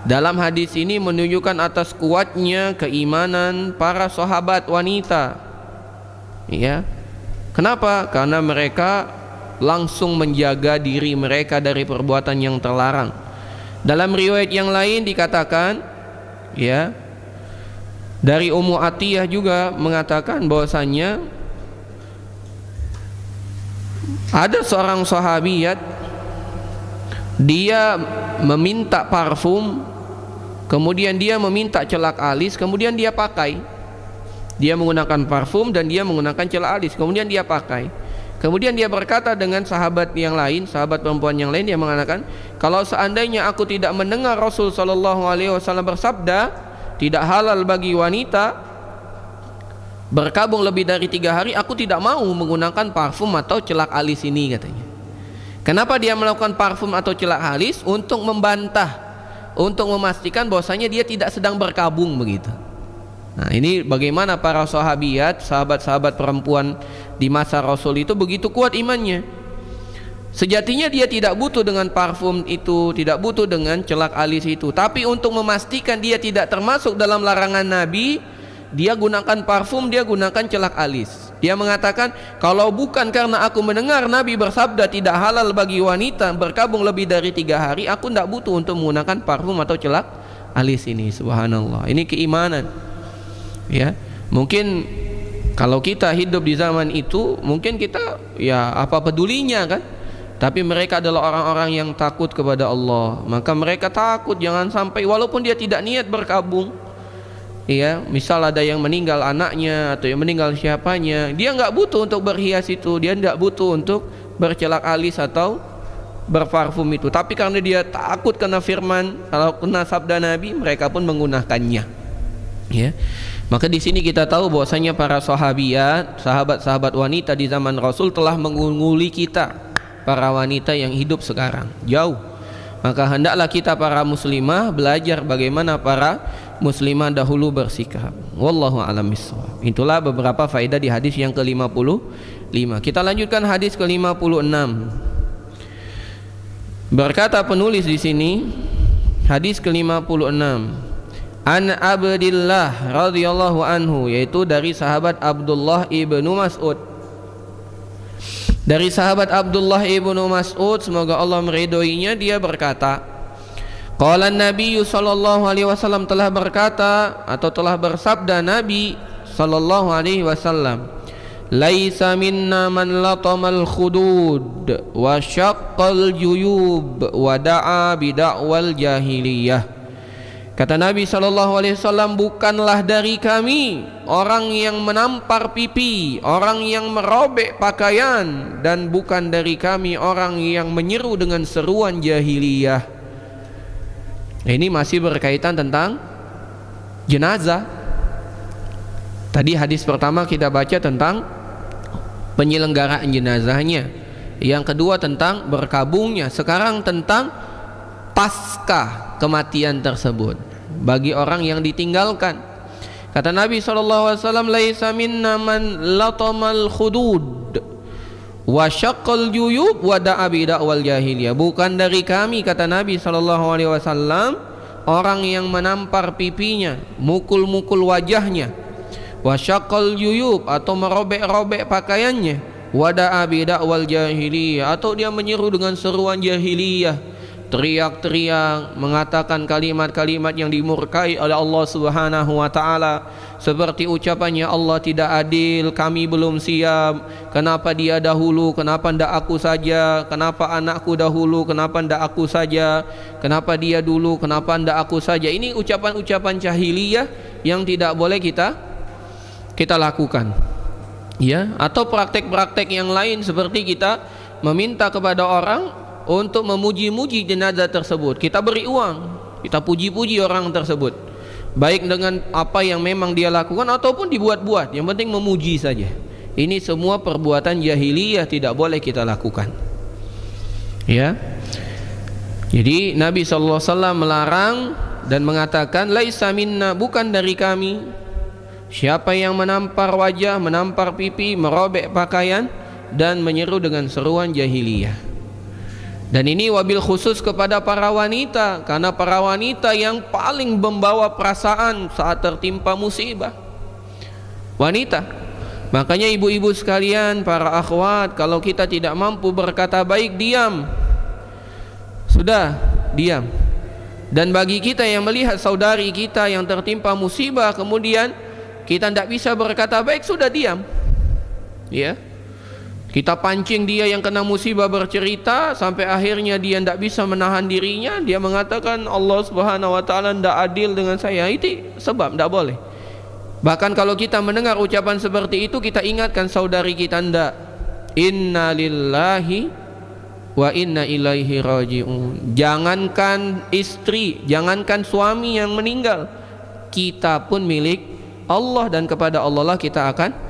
dalam hadis ini menunjukkan atas kuatnya keimanan para sahabat wanita. Ya. Kenapa? Karena mereka langsung menjaga diri mereka dari perbuatan yang terlarang. Dalam riwayat yang lain dikatakan, ya, dari Ummu Atiyah juga mengatakan bahwasannya ada seorang sahabiyat, dia meminta parfum, kemudian dia meminta celak alis, kemudian dia pakai. Dia menggunakan parfum dan dia menggunakan celak alis, kemudian dia pakai. Kemudian dia berkata dengan sahabat yang lain, sahabat perempuan yang lain, dia mengatakan, kalau seandainya aku tidak mendengar Rasul sallallahu alaihi wasallam bersabda, tidak halal bagi wanita berkabung lebih dari 3 hari, aku tidak mau menggunakan parfum atau celak alis ini, katanya. Kenapa dia melakukan parfum atau celak alis? Untuk membantah, untuk memastikan bahwasanya dia tidak sedang berkabung begitu. Nah, ini bagaimana para sahabiat, sahabat-sahabat perempuan di masa Rasul itu begitu kuat imannya. Sejatinya dia tidak butuh dengan parfum itu, tidak butuh dengan celak alis itu, tapi untuk memastikan dia tidak termasuk dalam larangan Nabi, dia gunakan parfum, dia gunakan celak alis. Dia mengatakan, kalau bukan karena aku mendengar Nabi bersabda tidak halal bagi wanita berkabung lebih dari 3 hari, aku tidak butuh untuk menggunakan parfum atau celak alis ini. Subhanallah, ini keimanan. Ya, mungkin kalau kita hidup di zaman itu, mungkin kita ya apa pedulinya kan? Tapi mereka adalah orang-orang yang takut kepada Allah, maka mereka takut jangan sampai walaupun dia tidak niat berkabung, ya, misal ada yang meninggal anaknya atau yang meninggal siapanya, dia nggak butuh untuk berhias itu, dia nggak butuh untuk bercelak alis atau berparfum itu, tapi karena dia takut kena firman, kalau kena sabda Nabi, mereka pun menggunakannya. Ya. Maka di sini kita tahu bahwasanya para sahabiat, sahabat-sahabat wanita di zaman Rasul telah mengungguli kita para wanita yang hidup sekarang jauh. Maka hendaklah kita para muslimah belajar bagaimana para muslimah dahulu bersikap. Wallahu a'lam bishawab. Itulah beberapa faedah di hadis yang ke-55. Kita lanjutkan hadis ke-56. Berkata penulis di sini, hadis ke-56. An Abdillah radhiyallahu anhu, yaitu dari sahabat Abdullah ibnu Mas'ud. Dari sahabat Abdullah ibnu Mas'ud, semoga Allah meridhoinya, dia berkata, qala Nabi sallallahu alaihi wasallam, telah berkata atau telah bersabda Nabi sallallahu alaihi wasallam, laisa minna man latamal khudud wa syaqqal juyub wa da'a bida'wal jahiliyah. Kata Nabi SAW, bukanlah dari kami orang yang menampar pipi, orang yang merobek pakaian, dan bukan dari kami orang yang menyeru dengan seruan jahiliyah. Ini masih berkaitan tentang jenazah. Tadi hadis pertama kita baca tentang penyelenggaraan jenazahnya, yang kedua tentang berkabungnya, sekarang tentang pasca kematian tersebut bagi orang yang ditinggalkan. Kata Nabi SAW, laisa minna man latamal khudud wa syaqqal juyub wa da'a bida'wal jahiliyah. Bukan dari kami, kata Nabi SAW, orang yang menampar pipinya, mukul-mukul wajahnya, wa syaqqal juyub atau merobek-robek pakaiannya, wa da'a bida'wal jahiliyah atau dia menyeru dengan seruan jahiliyah, teriak-teriak, mengatakan kalimat-kalimat yang dimurkai oleh Allah Subhanahu wa taala, seperti ucapannya, Allah tidak adil, kami belum siap, kenapa dia dahulu, kenapa ndak aku saja, kenapa anakku dahulu, kenapa ndak aku saja, kenapa dia dulu, kenapa ndak aku saja. Ini ucapan-ucapan jahiliyah yang tidak boleh kita lakukan, ya. Atau praktek-praktek yang lain seperti kita meminta kepada orang untuk memuji-muji jenazah tersebut. Kita beri uang, kita puji-puji orang tersebut, baik dengan apa yang memang dia lakukan ataupun dibuat-buat, yang penting memuji saja. Ini semua perbuatan jahiliyah, tidak boleh kita lakukan, ya. Jadi Nabi SAW melarang dan mengatakan, laisa minna, bukan dari kami, siapa yang menampar wajah, menampar pipi, merobek pakaian, dan menyeru dengan seruan jahiliyah. Dan ini wabil khusus kepada para wanita, karena para wanita yang paling membawa perasaan saat tertimpa musibah. Wanita. Makanya ibu-ibu sekalian, para akhwat, kalau kita tidak mampu berkata baik, diam. Sudah, diam. Dan bagi kita yang melihat saudari kita yang tertimpa musibah, kemudian kita tidak bisa berkata baik, sudah diam, ya. Kita pancing dia yang kena musibah bercerita, sampai akhirnya dia tidak bisa menahan dirinya, dia mengatakan Allah Subhanahu wa taala tidak adil dengan saya. Itu sebab tidak boleh. Bahkan kalau kita mendengar ucapan seperti itu, kita ingatkan saudari kita, ndak, inna lillahi wa inna ilaihi raji'un. Jangankan istri, jangankan suami yang meninggal, kita pun milik Allah dan kepada Allah lah kita akan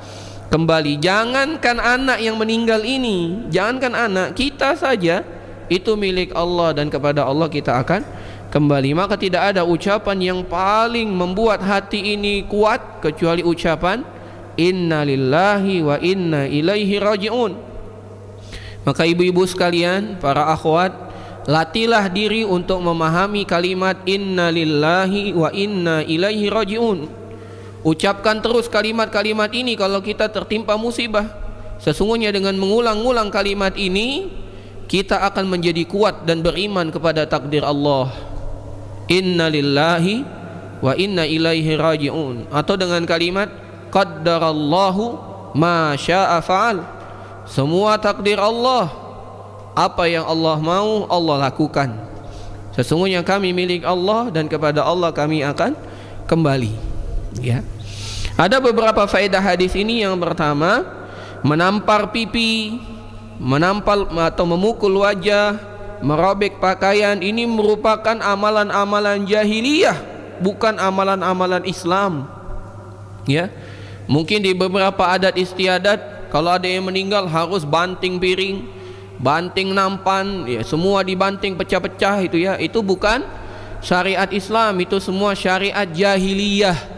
kembali. Jangankan anak yang meninggal ini, jangankan anak, kita saja itu milik Allah dan kepada Allah kita akan kembali. Maka tidak ada ucapan yang paling membuat hati ini kuat kecuali ucapan inna lillahi wa inna ilaihi raji'un. Maka ibu-ibu sekalian, para akhwat, latihlah diri untuk memahami kalimat inna lillahi wa inna ilaihi raji'un. Ucapkan terus kalimat-kalimat ini kalau kita tertimpa musibah. Sesungguhnya dengan mengulang-ulang kalimat ini, kita akan menjadi kuat dan beriman kepada takdir Allah. Inna lillahi wa inna ilaihi raji'un. Atau dengan kalimat qaddarallahu ma syaa fa'al. Semua takdir Allah, apa yang Allah mau Allah lakukan. Sesungguhnya kami milik Allah dan kepada Allah kami akan kembali, ya. Ada beberapa faedah hadis ini. Yang pertama, menampar pipi, menampal atau memukul wajah, merobek pakaian, ini merupakan amalan-amalan jahiliyah, bukan amalan-amalan Islam, ya. Mungkin di beberapa adat istiadat, kalau ada yang meninggal harus banting piring, banting nampan, ya, semua dibanting pecah-pecah, itu ya, itu bukan syariat Islam, itu semua syariat jahiliyah.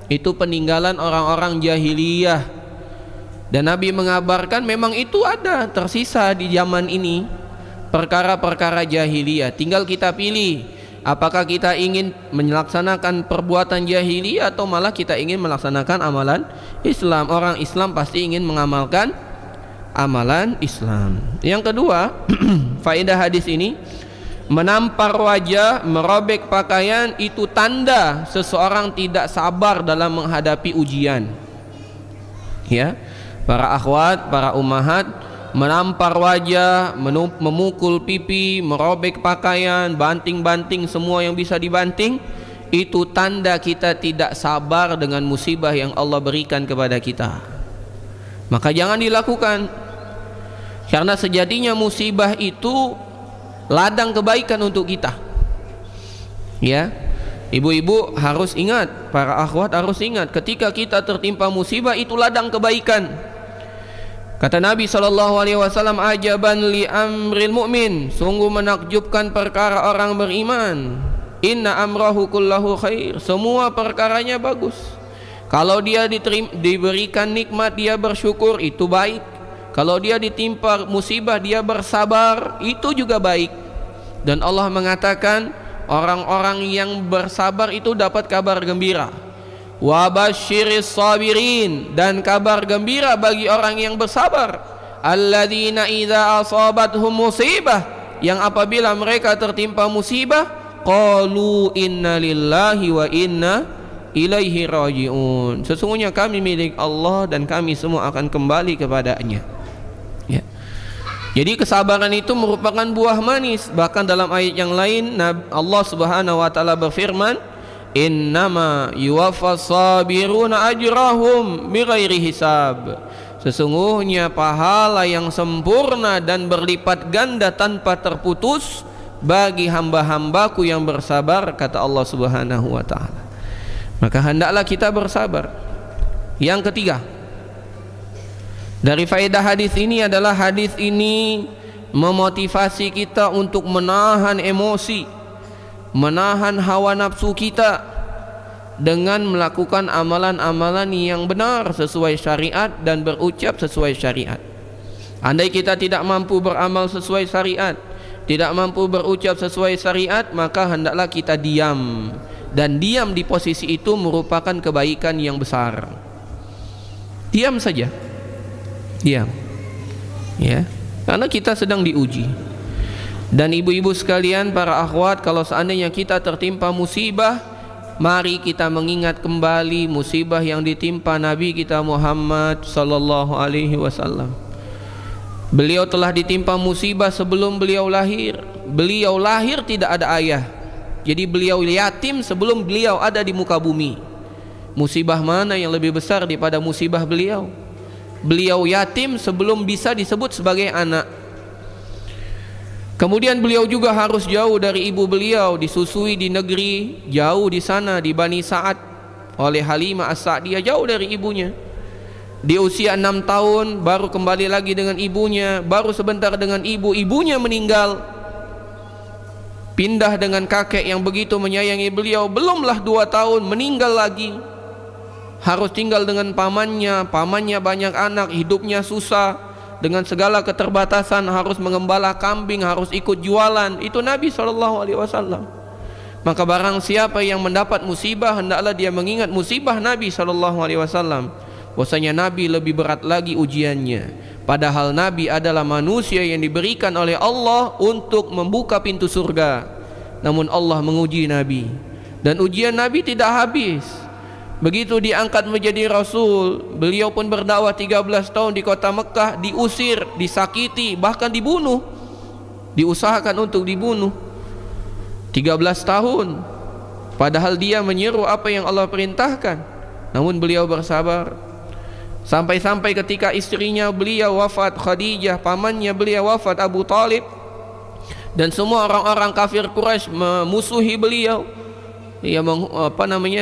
Itu peninggalan orang-orang jahiliyah. Dan Nabi mengabarkan memang itu ada tersisa di zaman ini, perkara-perkara jahiliyah. Tinggal kita pilih, apakah kita ingin melaksanakan perbuatan jahiliyah atau malah kita ingin melaksanakan amalan Islam. Orang Islam pasti ingin mengamalkan amalan Islam. Yang kedua, faedah hadis ini, menampar wajah, merobek pakaian itu tanda seseorang tidak sabar dalam menghadapi ujian, ya. para akhwat, para ummahat, menampar wajah, memukul pipi, merobek pakaian, banting-banting semua yang bisa dibanting, itu tanda kita tidak sabar dengan musibah yang Allah berikan kepada kita. Maka jangan dilakukan, karena sejatinya musibah itu ladang kebaikan untuk kita. Ya, ibu-ibu harus ingat, para akhwat harus ingat, ketika kita tertimpa musibah itu ladang kebaikan. Kata Nabi SAW, ajaban li amril mu'min, sungguh menakjubkan perkara orang beriman. Inna amrahu kullahu khair, semua perkaranya bagus. Kalau dia diberikan nikmat, dia bersyukur, itu baik. Kalau dia ditimpa musibah, dia bersabar, itu juga baik. Dan Allah mengatakan orang-orang yang bersabar itu dapat kabar gembira. Wa basyiris sabirin, dan kabar gembira bagi orang yang bersabar. Alladzina idza asabathum musibah, yang apabila mereka tertimpa musibah, qalu inna lillahi wa inna ilaihi raji'un, sesungguhnya kami milik Allah dan kami semua akan kembali kepadanya. Ya. Jadi kesabaran itu merupakan buah manis. Bahkan dalam ayat yang lain Allah Subhanahu wa taala berfirman, innama yuwaffas sabiruna ajrahum bighairi hisab, sesungguhnya pahala yang sempurna dan berlipat ganda tanpa terputus bagi hamba-hambaku yang bersabar, kata Allah Subhanahu wa taala. Maka hendaklah kita bersabar. Yang ketiga dari faedah hadis ini adalah hadis ini memotivasi kita untuk menahan emosi, menahan hawa nafsu kita dengan melakukan amalan-amalan yang benar sesuai syariat dan berucap sesuai syariat. Andai kita tidak mampu beramal sesuai syariat, tidak mampu berucap sesuai syariat, maka hendaklah kita diam. Dan diam di posisi itu merupakan kebaikan yang besar. Diam saja, diam, ya, karena kita sedang diuji. Dan ibu-ibu sekalian, para akhwat, kalau seandainya kita tertimpa musibah, mari kita mengingat kembali musibah yang ditimpa Nabi kita Muhammad sallallahu alaihi wasallam. Beliau telah ditimpa musibah sebelum beliau lahir. Beliau lahir tidak ada ayah, jadi beliau yatim sebelum beliau ada di muka bumi. Musibah mana yang lebih besar daripada musibah beliau? Beliau yatim sebelum bisa disebut sebagai anak. Kemudian beliau juga harus jauh dari ibu beliau, disusui di negeri jauh di sana, di Bani Sa'ad, oleh Halimah As-Sa'diyah, jauh dari ibunya. Di usia 6 tahun baru kembali lagi dengan ibunya, baru sebentar dengan ibunya meninggal. Pindah dengan kakek yang begitu menyayangi beliau, belumlah 2 tahun meninggal lagi. Harus tinggal dengan pamannya banyak anak, hidupnya susah dengan segala keterbatasan, harus mengembala kambing, harus ikut jualan. Itu Nabi SAW. Maka barang siapa yang mendapat musibah, hendaklah dia mengingat musibah Nabi SAW. Bahwasanya Nabi lebih berat lagi ujiannya, padahal Nabi adalah manusia yang diberikan oleh Allah untuk membuka pintu surga. Namun Allah menguji Nabi, dan ujian Nabi tidak habis. Begitu diangkat menjadi Rasul, beliau pun berdakwah 13 tahun di kota Mekah, diusir, disakiti, bahkan dibunuh. Diusahakan untuk dibunuh 13 tahun, padahal dia menyeru apa yang Allah perintahkan. Namun beliau bersabar. Sampai-sampai ketika istrinya beliau wafat, Khadijah, pamannya beliau wafat, Abu Talib, dan semua orang-orang kafir Quraisy memusuhi beliau, ia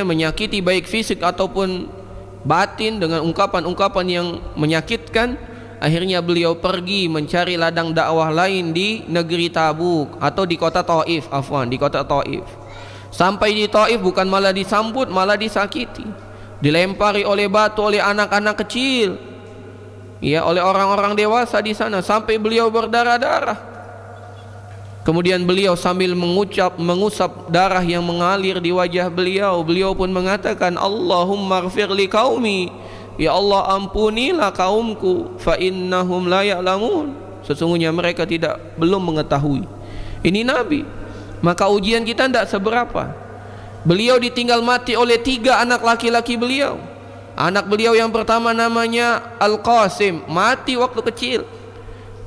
menyakiti baik fisik ataupun batin dengan ungkapan-ungkapan yang menyakitkan. Akhirnya beliau pergi mencari ladang dakwah lain di negeri Tabuk atau di kota Taif, di kota Taif. Sampai di Taif bukan malah disambut, malah disakiti, dilempari oleh batu oleh anak-anak kecil, ya, oleh orang-orang dewasa di sana, sampai beliau berdarah-darah. Kemudian beliau sambil mengusap darah yang mengalir di wajah beliau, beliau pun mengatakan, Allahumma ighfir li qaumi, ya Allah ampunilah kaumku, fa innahum la ya'lamun, sesungguhnya mereka belum mengetahui. Ini Nabi. Maka ujian kita tidak seberapa. Beliau ditinggal mati oleh 3 anak laki-laki beliau. Anak beliau yang pertama namanya Al-Qasim, mati waktu kecil.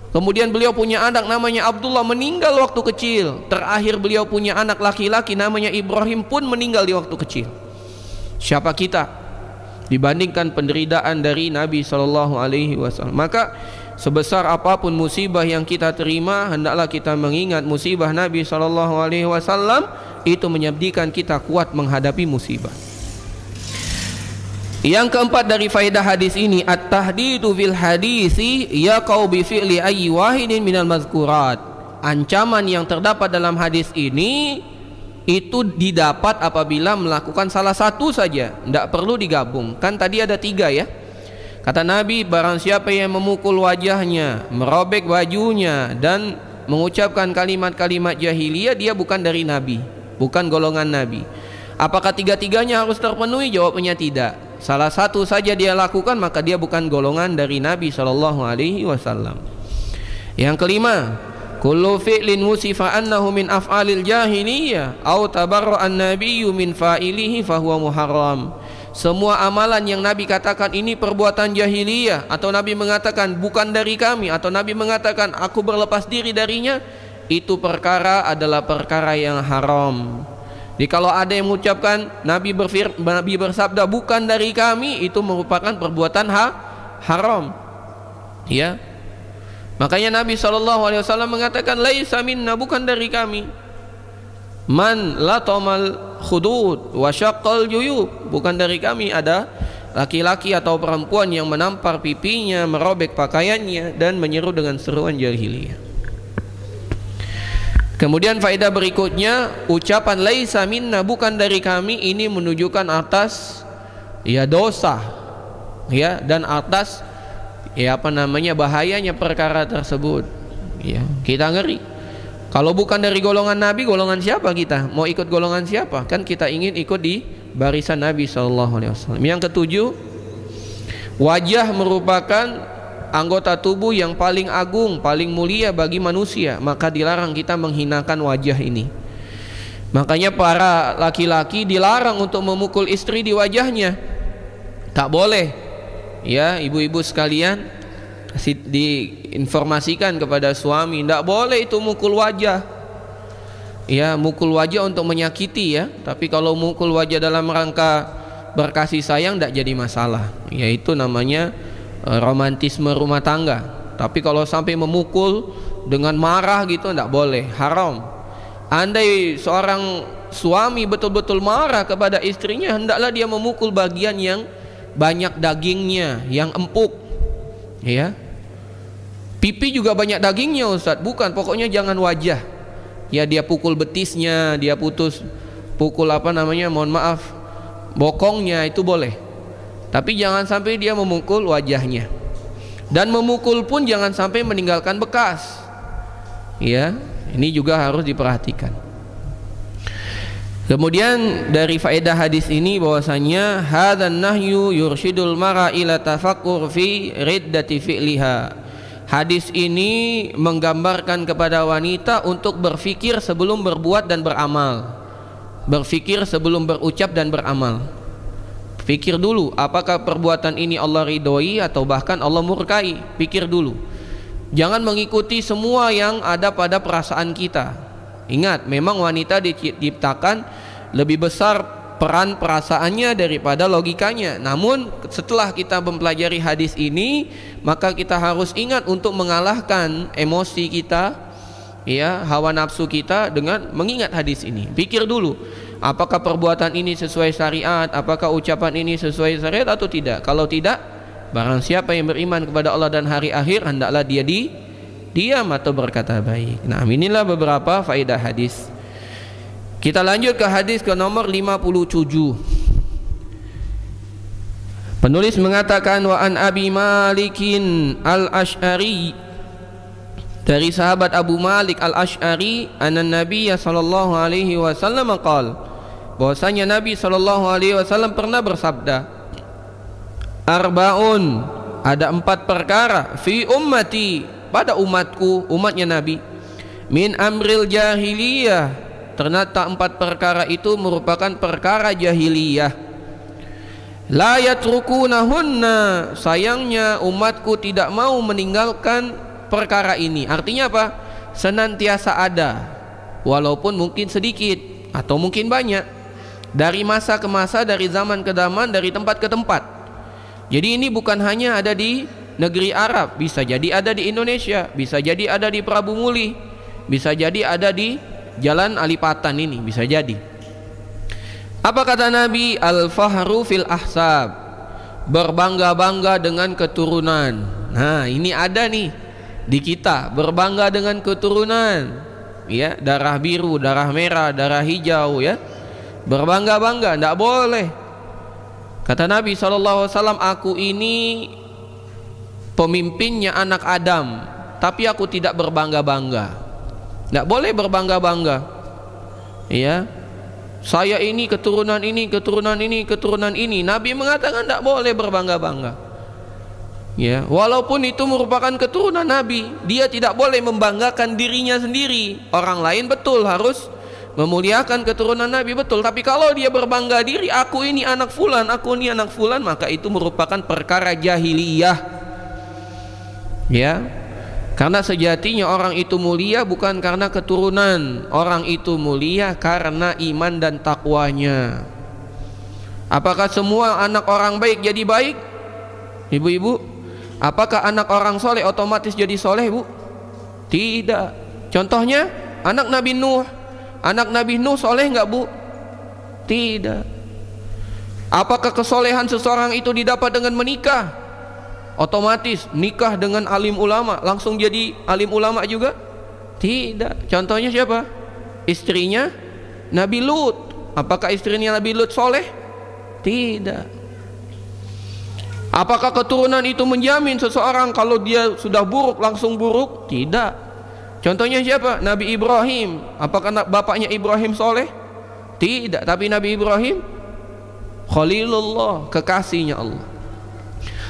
Kemudian beliau punya anak namanya Abdullah, meninggal waktu kecil. Terakhir beliau punya anak laki-laki namanya Ibrahim, pun meninggal di waktu kecil. Siapa kita dibandingkan penderitaan dari Nabi SAW? Maka sebesar apapun musibah yang kita terima, hendaklah kita mengingat musibah Nabi SAW. Itu menyabdikan kita kuat menghadapi musibah. Yang keempat dari faedah hadis ini, at-tahdidu fil hadisi yaqau bi fi'li ayyi wahidin minal mazkurat. Ancaman yang terdapat dalam hadis ini itu didapat apabila melakukan salah satu saja, tidak perlu digabung. Kan tadi ada 3 ya. Kata Nabi, barang siapa yang memukul wajahnya, merobek bajunya, dan mengucapkan kalimat-kalimat jahiliyah, dia bukan dari Nabi, bukan golongan Nabi. Apakah 3-tiganya harus terpenuhi? Jawabnya tidak. Salah satu saja dia lakukan, maka dia bukan golongan dari Nabi SAW. Yang kelima, kullu fi'lin wusifa annahu min af'alil jahiliyah au tabarra an-nabiyyu min fa'ilihi fahuwa muharram. Semua amalan yang Nabi katakan ini perbuatan jahiliyah, atau Nabi mengatakan bukan dari kami, atau Nabi mengatakan aku berlepas diri darinya, itu perkara adalah perkara yang haram. Jadi kalau ada yang mengucapkan Nabi bersabda bukan dari kami, itu merupakan perbuatan haram. Ya. Makanya Nabi SAW mengatakan laisa minna, bukan dari kami. Man latamal khudud wa syaqqal juyub, bukan dari kami ada laki-laki atau perempuan yang menampar pipinya, merobek pakaiannya, dan menyeru dengan seruan jahiliyah. Kemudian faedah berikutnya, ucapan laisa minna, bukan dari kami, ini menunjukkan atas ya dosa ya, dan atas ya bahayanya perkara tersebut. Ya, kita ngeri. Kalau bukan dari golongan Nabi, golongan siapa kita? Mau ikut golongan siapa? Kan kita ingin ikut di barisan Nabi SAW. Yang ketujuh, wajah merupakan anggota tubuh yang paling agung, paling mulia bagi manusia, maka dilarang kita menghinakan wajah ini. Makanya para laki-laki dilarang untuk memukul istri di wajahnya. Tak boleh. Ya, ibu-ibu sekalian, diinformasikan kepada suami, tidak boleh itu mukul wajah. Ya, mukul wajah untuk menyakiti ya. Tapi kalau mukul wajah dalam rangka berkasih sayang, tidak jadi masalah. Yaitu namanya romantisme rumah tangga. Tapi kalau sampai memukul dengan marah gitu, tidak boleh, haram. Andai seorang suami betul-betul marah kepada istrinya, hendaklah dia memukul bagian yang banyak dagingnya, yang empuk. Ya, pipi juga banyak dagingnya Ustadz, bukan, pokoknya jangan wajah. Ya, dia pukul betisnya, dia pukul mohon maaf, bokongnya, itu boleh. Tapi jangan sampai dia memukul wajahnya. Dan memukul pun jangan sampai meninggalkan bekas. Ya, ini juga harus diperhatikan. Kemudian dari faedah hadis ini bahwasanya hadzan nahyu yursyidul mara ila tafakkur fi riddati fi'liha. Hadis ini menggambarkan kepada wanita untuk berfikir sebelum berbuat dan beramal. Berfikir sebelum berucap dan beramal. Pikir dulu, apakah perbuatan ini Allah ridhoi atau bahkan Allah murkai. Pikir dulu. Jangan mengikuti semua yang ada pada perasaan kita. Ingat, memang wanita diciptakan lebih besar peran perasaannya daripada logikanya. Namun setelah kita mempelajari hadis ini, maka kita harus ingat untuk mengalahkan emosi kita, ya, hawa nafsu kita dengan mengingat hadis ini. Pikir dulu, apakah perbuatan ini sesuai syariat, apakah ucapan ini sesuai syariat atau tidak. Kalau tidak, barang siapa yang beriman kepada Allah dan hari akhir, hendaklah dia diam atau berkata baik. Nah, inilah beberapa faedah hadis. Kita lanjut ke hadis ke nomor 57. Penulis mengatakan, wa an Abi Malikin al-Ash'ari, dari sahabat Abu Malik al-Ash'ari, anna Nabiya sallallahu alaihi wasallam qala, bahwasanya Nabi sallallahu alaihi wasallam pernah bersabda, arba'un, ada 4 perkara, fi ummati, pada umatku, umatnya Nabi, min amril jahiliyah, ternyata 4 perkara itu merupakan perkara jahiliyah. La yatrukunahunna, sayangnya umatku tidak mau meninggalkan perkara ini. Artinya apa? Senantiasa ada, walaupun mungkin sedikit atau mungkin banyak, dari masa ke masa, dari zaman ke zaman, dari tempat ke tempat. Jadi ini bukan hanya ada di negeri Arab, bisa jadi ada di Indonesia, bisa jadi ada di Prabu Muli, bisa jadi ada di Jalan Alipatan ini, bisa jadi. Apa kata Nabi? Al-fahru fil ahsab, berbangga-bangga dengan keturunan. Nah, ini ada nih di kita, berbangga dengan keturunan, ya, darah biru, darah merah, darah hijau, ya, berbangga-bangga, tidak boleh. Kata Nabi SAW, aku ini pemimpinnya anak Adam, tapi aku tidak berbangga-bangga. Tidak boleh berbangga-bangga, ya. Saya ini keturunan ini, keturunan ini, keturunan ini. Nabi mengatakan tidak boleh berbangga-bangga, ya. Walaupun itu merupakan keturunan Nabi, dia tidak boleh membanggakan dirinya sendiri. Orang lain betul harus memuliakan keturunan Nabi, betul. Tapi kalau dia berbangga diri, aku ini anak fulan, aku ini anak fulan, maka itu merupakan perkara jahiliyah, ya. Karena sejatinya orang itu mulia bukan karena keturunan, orang itu mulia karena iman dan takwanya. Apakah semua anak orang baik jadi baik, ibu-ibu? Apakah anak orang soleh otomatis jadi soleh, bu? Tidak. Contohnya anak Nabi Nuh. Anak Nabi Nuh soleh nggak, bu? Tidak. Apakah kesolehan seseorang itu didapat dengan menikah? Otomatis nikah dengan alim ulama langsung jadi alim ulama juga? Tidak. Contohnya siapa? Istrinya Nabi Lut. Apakah istrinya Nabi Lut soleh? Tidak. Apakah keturunan itu menjamin seseorang kalau dia sudah buruk langsung buruk? Tidak. Contohnya siapa? Nabi Ibrahim. Apakah bapaknya Ibrahim soleh? Tidak. Tapi Nabi Ibrahim Khalilullah, kekasihnya Allah.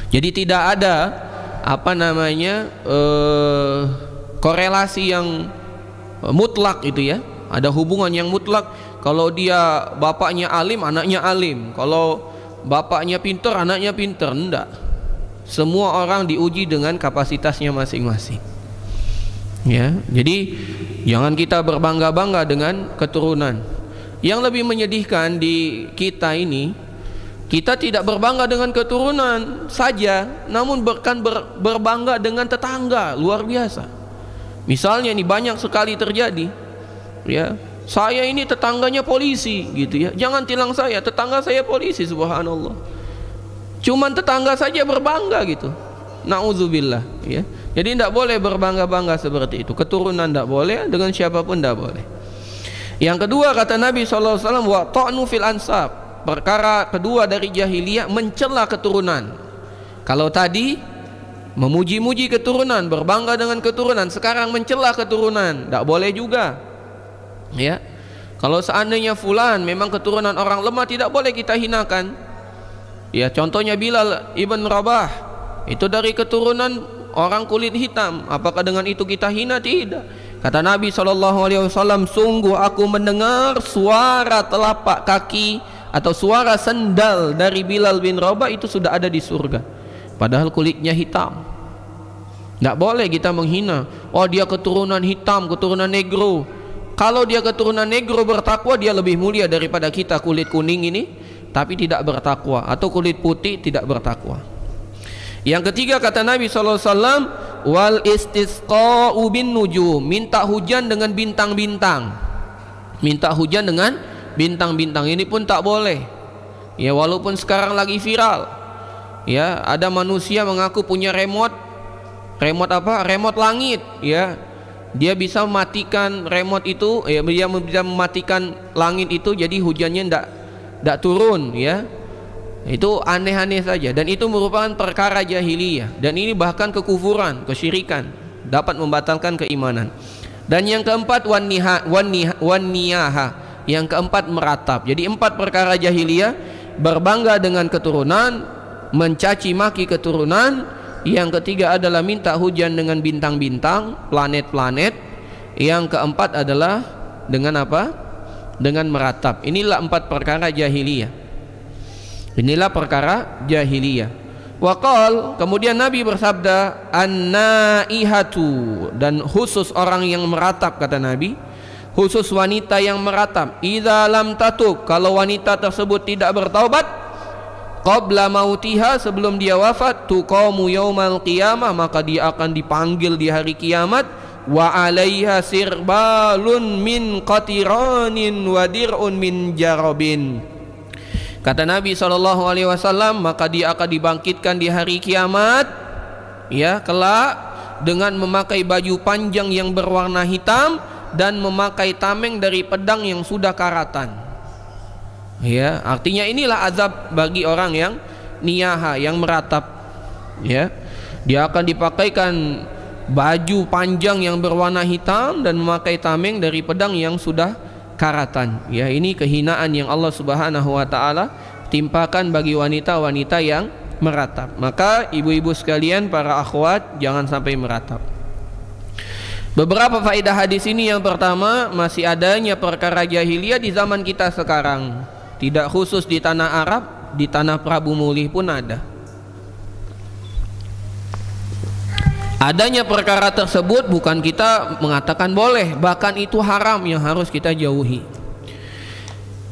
Jadi tidak ada apa namanya korelasi yang mutlak itu, ya. Ada hubungan yang mutlak. Kalau dia bapaknya alim, anaknya alim. Kalau bapaknya pinter, anaknya pinter. Enggak. Semua orang diuji dengan kapasitasnya masing-masing, ya. Jadi jangan kita berbangga-bangga dengan keturunan. Yang lebih menyedihkan di kita ini, kita tidak berbangga dengan keturunan saja, namun berbangga dengan tetangga. Luar biasa. Misalnya ini banyak sekali terjadi, ya. Saya ini tetangganya polisi, gitu, ya. Jangan tilang saya, tetangga saya polisi, subhanallah. Cuman tetangga saja berbangga gitu. Nauzubillah, ya. Jadi tidak boleh berbangga-bangga seperti itu. Keturunan tidak boleh, dengan siapapun tidak boleh. Yang kedua kata Nabi SAW, wa ta'nu fil ansab. Perkara kedua dari jahiliyah, mencela keturunan. Kalau tadi memuji-muji keturunan, berbangga dengan keturunan, sekarang mencela keturunan, tidak boleh juga, ya. Kalau seandainya fulan memang keturunan orang lemah, tidak boleh kita hinakan, ya. Contohnya Bilal ibn Rabah, itu dari keturunan orang kulit hitam. Apakah dengan itu kita hina? Tidak. Kata Nabi SAW, sungguh aku mendengar suara telapak kaki atau suara sendal dari Bilal bin Rabah itu sudah ada di surga, padahal kulitnya hitam. Tidak boleh kita menghina. Oh, dia keturunan hitam, keturunan negro. Kalau dia keturunan negro bertakwa, dia lebih mulia daripada kita kulit kuning ini tapi tidak bertakwa, atau kulit putih tidak bertakwa. Yang ketiga kata Nabi SAW, wal istisqa'u bin nujum, minta hujan dengan bintang-bintang. Minta hujan dengan bintang-bintang ini pun tak boleh, ya. Walaupun sekarang lagi viral, ya, ada manusia mengaku punya remote apa? Remote langit, ya. Dia bisa mematikan remote itu, ya, dia bisa mematikan langit itu, jadi hujannya ndak turun, ya. Itu aneh-aneh saja, dan itu merupakan perkara jahiliyah, dan ini bahkan kekufuran, kesyirikan, dapat membatalkan keimanan. Dan yang keempat, wan niyaha. Yang keempat, meratap. Jadi 4 perkara jahiliyah: berbangga dengan keturunan, mencaci maki keturunan. Yang ketiga adalah minta hujan dengan bintang-bintang, planet-planet. Yang keempat adalah dengan apa? Dengan meratap. Inilah 4 perkara jahiliyah. Inilah perkara jahiliyah. Waqal, kemudian Nabi bersabda, an-naihatu, dan khusus orang yang meratap, kata Nabi, khusus wanita yang meratap, idza lam tatub, kalau wanita tersebut tidak bertaubat, qabla mautiha, sebelum dia wafat, tuqamu yaumal qiyamah, maka dia akan dipanggil di hari kiamat, wa alaiha sirbalun min qatiranin wa dir'un min jarabin. Kata Nabi SAW, maka dia akan dibangkitkan di hari kiamat, ya, kelak dengan memakai baju panjang yang berwarna hitam dan memakai tameng dari pedang yang sudah karatan. Ya, artinya inilah azab bagi orang yang niyaha, yang meratap. Ya, dia akan dipakaikan baju panjang yang berwarna hitam dan memakai tameng dari pedang yang sudah karatan. Ya, ini kehinaan yang Allah Subhanahu wa taala timpakan bagi wanita-wanita yang meratap. Maka ibu-ibu sekalian, para akhwat, jangan sampai meratap. Beberapa faedah hadis ini, yang pertama, masih adanya perkara jahiliyah di zaman kita sekarang. Tidak khusus di tanah Arab, di tanah Prabu Muli pun ada. Adanya perkara tersebut bukan kita mengatakan boleh, bahkan itu haram yang harus kita jauhi.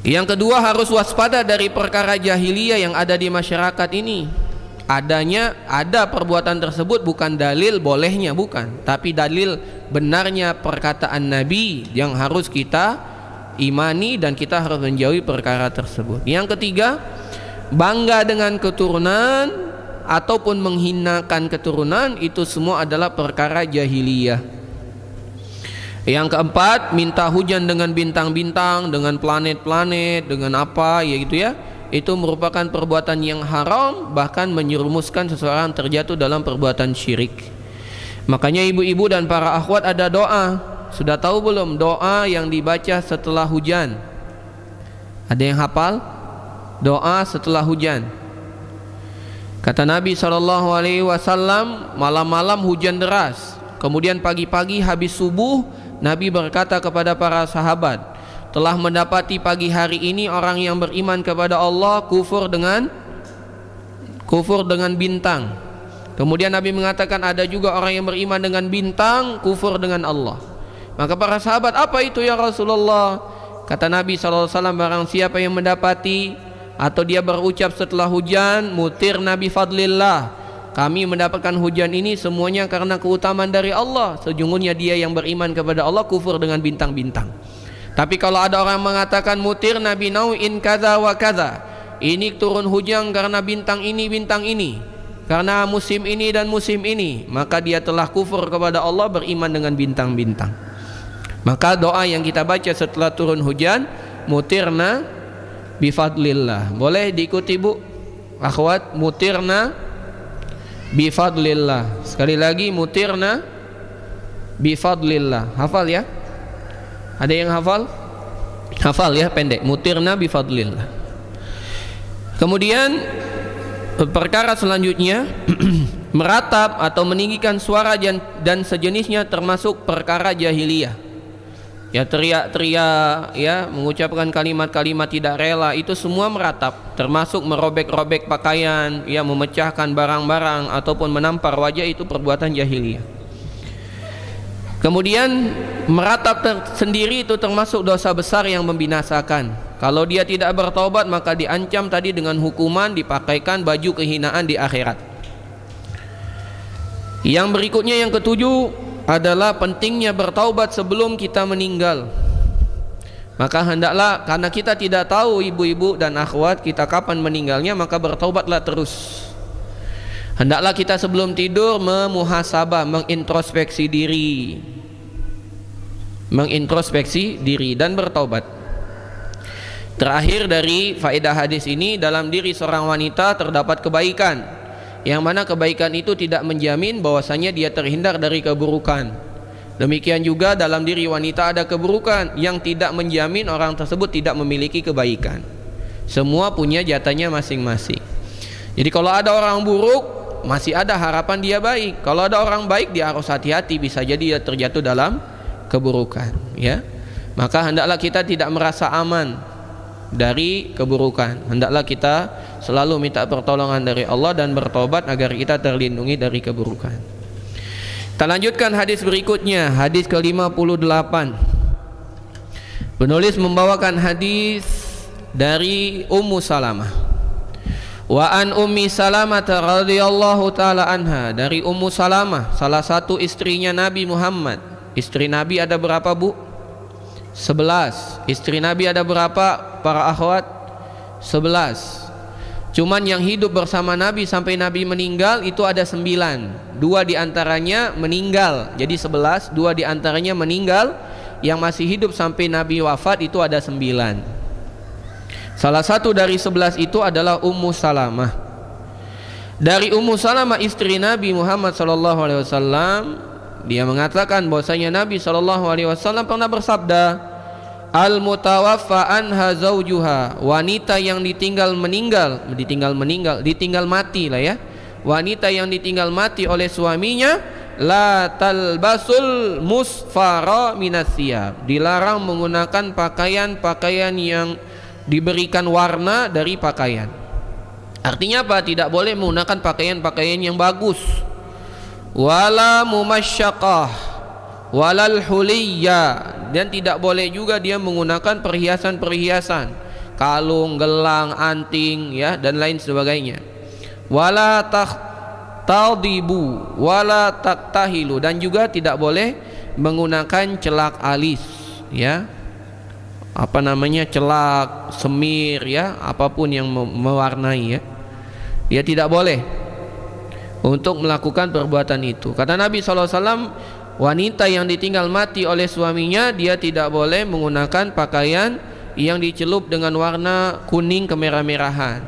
Yang kedua, harus waspada dari perkara jahiliyah yang ada di masyarakat ini. Ada perbuatan tersebut bukan dalil bolehnya, bukan, tapi dalil benarnya perkataan Nabi yang harus kita imani dan kita harus menjauhi perkara tersebut. Yang ketiga, bangga dengan keturunan ataupun menghinakan keturunan, itu semua adalah perkara jahiliyah. Yang keempat, minta hujan dengan bintang-bintang, dengan planet-planet, dengan apa ya gitu ya, itu merupakan perbuatan yang haram, bahkan menyerumuskan seseorang terjatuh dalam perbuatan syirik. Makanya ibu-ibu dan para akhwat, ada doa, sudah tahu belum doa yang dibaca setelah hujan? Ada yang hafal? Doa setelah hujan. Kata Nabi SAW, malam-malam hujan deras, kemudian pagi-pagi habis subuh, Nabi berkata kepada para sahabat, telah mendapati pagi hari ini orang yang beriman kepada Allah kufur dengan bintang. Kemudian Nabi mengatakan, ada juga orang yang beriman dengan bintang kufur dengan Allah. Maka para sahabat, apa itu ya Rasulullah? Kata Nabi SAW, barang siapa yang mendapati atau dia berucap setelah hujan, mutir Nabi fadlillah, kami mendapatkan hujan ini semuanya karena keutamaan dari Allah, sejujurnya dia yang beriman kepada Allah kufur dengan bintang-bintang. Tapi kalau ada orang mengatakan mutir Nabi nau'in kaza wa kaza, ini turun hujan karena bintang ini, karena musim ini dan musim ini, maka dia telah kufur kepada Allah, beriman dengan bintang-bintang. Maka doa yang kita baca setelah turun hujan, mutirna bifadlillah, boleh diikuti bu akhwat, mutirna bifadlillah. Sekali lagi, mutirna bifadlillah. Hafal ya? Ada yang hafal? Hafal ya, pendek, mutirna bifadlillah. Kemudian perkara selanjutnya meratap atau meninggikan suara dan sejenisnya termasuk perkara jahiliyah. Ya, teriak-teriak, ya, mengucapkan kalimat-kalimat tidak rela, itu semua meratap, termasuk merobek-robek pakaian, ya, memecahkan barang-barang ataupun menampar wajah, itu perbuatan jahiliyah. Kemudian meratap sendiri itu termasuk dosa besar yang membinasakan. Kalau dia tidak bertaubat, maka diancam tadi dengan hukuman, dipakaikan baju kehinaan di akhirat. Yang berikutnya, yang ketujuh, adalah pentingnya bertaubat sebelum kita meninggal. Maka hendaklah, karena kita tidak tahu ibu-ibu dan akhwat kita kapan meninggalnya, maka bertaubatlah terus. Hendaklah kita sebelum tidur memuhasabah, mengintrospeksi diri dan bertaubat. Terakhir dari faedah hadis ini, dalam diri seorang wanita terdapat kebaikan, yang mana kebaikan itu tidak menjamin bahwasanya dia terhindar dari keburukan. Demikian juga dalam diri wanita ada keburukan yang tidak menjamin orang tersebut tidak memiliki kebaikan. Semua punya jatahnya masing-masing. Jadi kalau ada orang buruk, masih ada harapan dia baik. Kalau ada orang baik, dia harus hati-hati, bisa jadi dia terjatuh dalam keburukan, ya. Maka hendaklah kita tidak merasa aman dari keburukan. Hendaklah kita selalu minta pertolongan dari Allah dan bertobat agar kita terlindungi dari keburukan. Kita lanjutkan hadis berikutnya, hadis ke-58. Penulis membawakan hadis dari Ummu Salamah. Wa an Ummi Salamah radhiyallahu taala anha, dari Ummu Salamah, salah satu istrinya Nabi Muhammad. Istri Nabi ada berapa, Bu? 11. Istri Nabi ada berapa, para akhwat? 11. Cuman yang hidup bersama Nabi sampai Nabi meninggal itu ada 9. 2 diantaranya meninggal, jadi 11. 2 diantaranya meninggal. Yang masih hidup sampai Nabi wafat itu ada 9. Salah satu dari 11 itu adalah Ummu Salamah. Dari Ummu Salamah istri Nabi Muhammad SAW, dia mengatakan bahwasanya Nabi SAW pernah bersabda, al-mutawaffa anha zaujuha, wanita yang ditinggal mati lah ya, wanita yang ditinggal mati oleh suaminya, la talbasul musfara minasyab, dilarang menggunakan pakaian-pakaian yang diberikan warna dari pakaian. Artinya apa? Tidak boleh menggunakan pakaian-pakaian yang bagus. Wala mumasyaqah walal huliyya, dan tidak boleh juga dia menggunakan perhiasan-perhiasan, kalung, gelang, anting ya, dan lain sebagainya. Wala tadibu wala taktahilu, dan juga tidak boleh menggunakan celak alis ya, apa namanya, celak, semir ya, apapun yang mewarnai ya, dia tidak boleh untuk melakukan perbuatan itu. Kata Nabi SAW, wanita yang ditinggal mati oleh suaminya, dia tidak boleh menggunakan pakaian yang dicelup dengan warna kuning kemerah-merahan.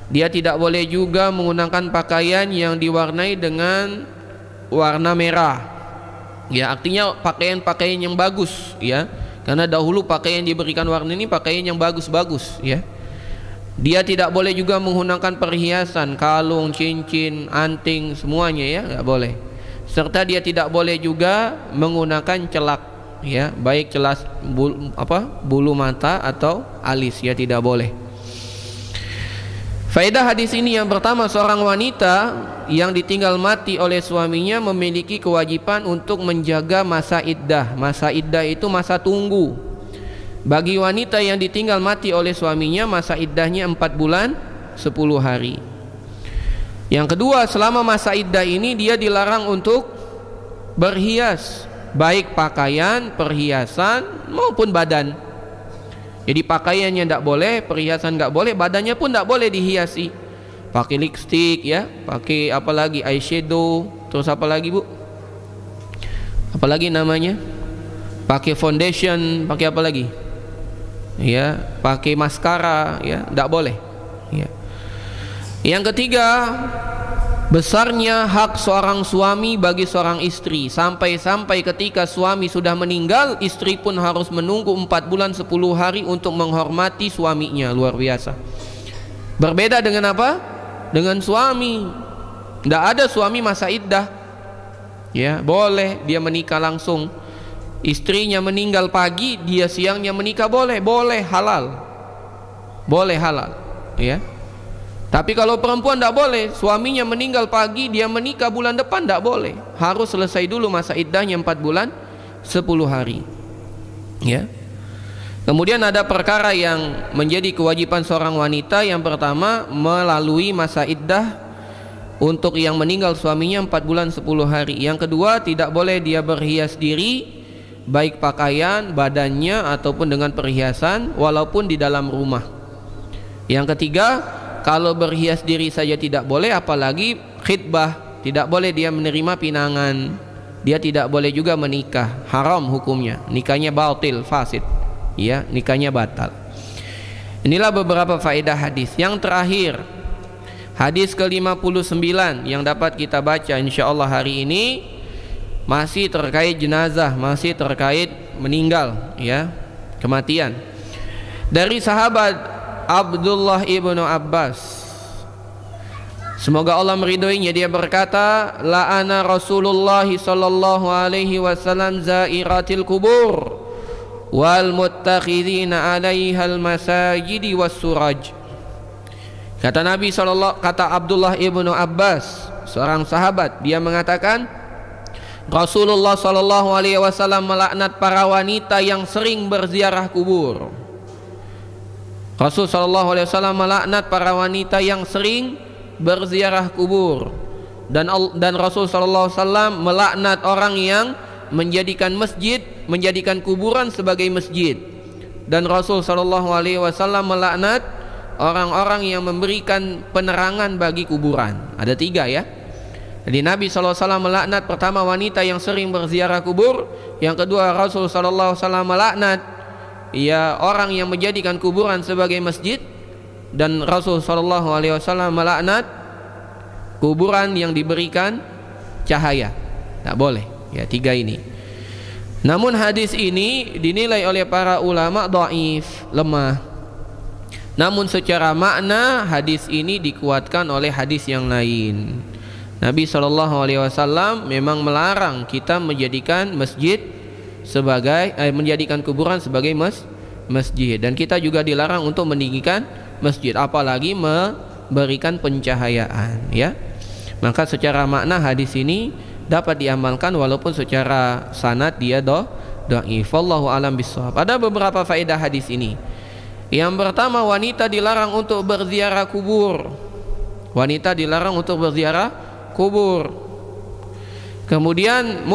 Dia tidak boleh juga menggunakan pakaian yang diwarnai dengan warna merah ya, artinya pakaian-pakaian yang bagus ya, karena dahulu pakaian yang diberikan warna ini pakaian yang bagus-bagus ya. Dia tidak boleh juga menggunakan perhiasan, kalung, cincin, anting, semuanya ya, nggak boleh. Serta dia tidak boleh juga menggunakan celak ya, baik celas bulu mata atau alis ya, tidak boleh. Faedah hadis ini yang pertama, seorang wanita yang ditinggal mati oleh suaminya memiliki kewajiban untuk menjaga masa iddah. Masa iddah itu masa tunggu. Bagi wanita yang ditinggal mati oleh suaminya, masa iddahnya 4 bulan 10 hari. Yang kedua, selama masa iddah ini dia dilarang untuk berhias, baik pakaian, perhiasan maupun badan. Jadi pakaiannya tidak boleh, perhiasan nggak boleh, badannya pun tidak boleh dihiasi. Pakai lipstick ya, pakai apa lagi, eyeshadow, terus apa lagi, Bu? Apalagi namanya? Pakai foundation, pakai apa lagi? Ya, pakai maskara ya, tidak boleh ya. Yang ketiga, besarnya hak seorang suami bagi seorang istri, sampai-sampai ketika suami sudah meninggal, istri pun harus menunggu 4 bulan 10 hari untuk menghormati suaminya. Luar biasa. Berbeda dengan apa? Dengan suami. Tidak ada suami masa iddah ya, boleh dia menikah langsung. Istrinya meninggal pagi, dia siangnya menikah, boleh halal, boleh halal ya. Tapi kalau perempuan tidak boleh, suaminya meninggal pagi, dia menikah bulan depan, tidak boleh, harus selesai dulu masa iddahnya 4 bulan 10 hari ya. Kemudian ada perkara yang menjadi kewajiban seorang wanita. Yang pertama, melalui masa iddah untuk yang meninggal suaminya 4 bulan 10 hari. Yang kedua, tidak boleh dia berhias diri, baik pakaian, badannya ataupun dengan perhiasan, walaupun di dalam rumah. Yang ketiga, kalau berhias diri saja tidak boleh, apalagi khitbah, tidak boleh dia menerima pinangan, dia tidak boleh juga menikah, haram hukumnya, nikahnya batil, fasid ya, nikahnya batal. Inilah beberapa faedah hadis. Yang terakhir, hadis ke-59 yang dapat kita baca insyaallah hari ini, masih terkait jenazah, masih terkait meninggal ya, kematian. Dari sahabat Abdullah ibnu Abbas, semoga Allah meridhoinya, dia berkata, la'ana Rasulullah sallallahu alaihi wasallam zairatil kubur wal muttakhidina 'alaiha al masajidi was suraj. Kata Nabi sallallahu, kata Abdullah ibnu Abbas, seorang sahabat, dia mengatakan Rasulullah sallallahu alaihi wasallam melaknat para wanita yang sering berziarah kubur. Rasul sallallahu alaihi wasallam melaknat para wanita yang sering berziarah kubur. Dan Rasul sallallahu alaihi wasallam melaknat orang yang menjadikan masjid, menjadikan kuburan sebagai masjid. Dan Rasul sallallahu alaihi wasallam melaknat orang-orang yang memberikan penerangan bagi kuburan. Ada 3 ya. Jadi Nabi sallallahu alaihi wasallam melaknat pertama wanita yang sering berziarah kubur, yang kedua Rasul sallallahu alaihi wasallam melaknat ya orang yang menjadikan kuburan sebagai masjid, dan Rasul sallallahu alaihi wasallam melaknat kuburan yang diberikan cahaya. Tak boleh ya, 3 ini. Namun hadis ini dinilai oleh para ulama dhaif, lemah. Namun secara makna hadis ini dikuatkan oleh hadis yang lain. Nabi SAW memang melarang kita menjadikan masjid sebagai menjadikan kuburan sebagai masjid, dan kita juga dilarang untuk meninggikan masjid, apalagi memberikan pencahayaan ya. Maka secara makna hadis ini dapat diamalkan walaupun secara sanad dia dhaif. Wallahu alam bissawab. Ada beberapa faedah hadis ini. Yang pertama, wanita dilarang untuk berziarah kubur. Wanita dilarang untuk berziarah kubur. Kemudian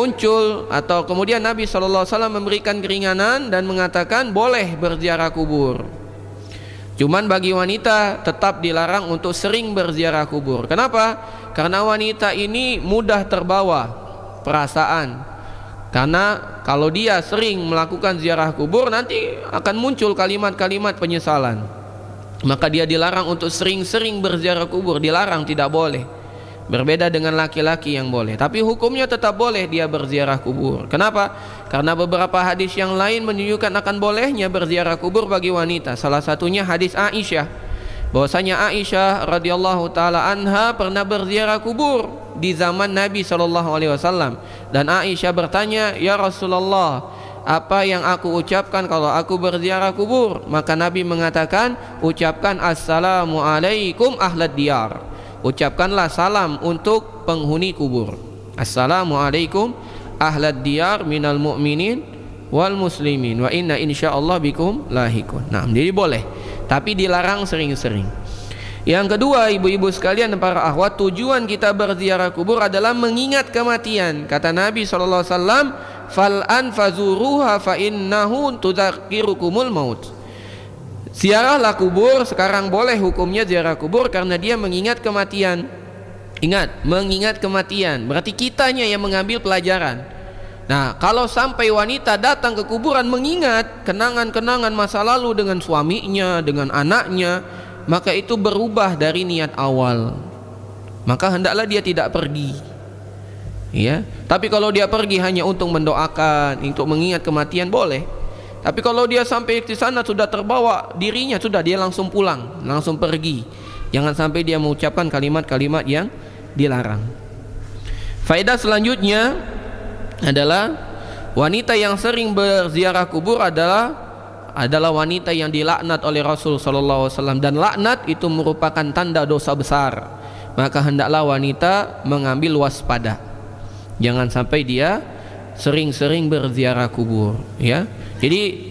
kemudian Nabi SAW memberikan keringanan dan mengatakan boleh berziarah kubur. Cuman bagi wanita tetap dilarang untuk sering berziarah kubur. Kenapa? Karena wanita ini mudah terbawa perasaan. Karena kalau dia sering melakukan ziarah kubur, nanti akan muncul kalimat-kalimat penyesalan. Maka dia dilarang untuk sering-sering berziarah kubur, dilarang, tidak boleh. Berbeda dengan laki-laki yang boleh, tapi hukumnya tetap boleh dia berziarah kubur. Kenapa? Karena beberapa hadis yang lain menunjukkan akan bolehnya berziarah kubur bagi wanita. Salah satunya hadis Aisyah, bahwasanya Aisyah radhiyallahu taala anha pernah berziarah kubur di zaman Nabi SAW. Dan Aisyah bertanya, "Ya Rasulullah, apa yang aku ucapkan kalau aku berziarah kubur?" Maka Nabi mengatakan, "Ucapkan assalamualaikum ahlad diyar." Ucapkanlah salam untuk penghuni kubur. Assalamualaikum ahlad diyar minal mu'minin wal muslimin wa inna insyaallah bikum lahikun. Nah, jadi boleh, tapi dilarang sering-sering. Yang kedua, ibu-ibu sekalian dan para akhwat, tujuan kita berziarah kubur adalah mengingat kematian. Kata Nabi SAW, fal anfazuruha fa innahu tudzakirukumul maut. Ziarahlah kubur. Sekarang boleh hukumnya ziarah kubur karena dia mengingat kematian. Ingat, mengingat kematian berarti kitanya yang mengambil pelajaran. Nah, kalau sampai wanita datang ke kuburan mengingat kenangan-kenangan masa lalu dengan suaminya, dengan anaknya, maka itu berubah dari niat awal. Maka hendaklah dia tidak pergi ya. Tapi kalau dia pergi hanya untuk mendoakan, untuk mengingat kematian, boleh. Tapi kalau dia sampai di sana sudah terbawa dirinya, sudah dia langsung pulang, langsung pergi. Jangan sampai dia mengucapkan kalimat-kalimat yang dilarang. Faedah selanjutnya adalah wanita yang sering berziarah kubur adalah wanita yang dilaknat oleh Rasul SAW, dan laknat itu merupakan tanda dosa besar. Maka hendaklah wanita mengambil waspada. Jangan sampai dia sering-sering berziarah kubur ya. Jadi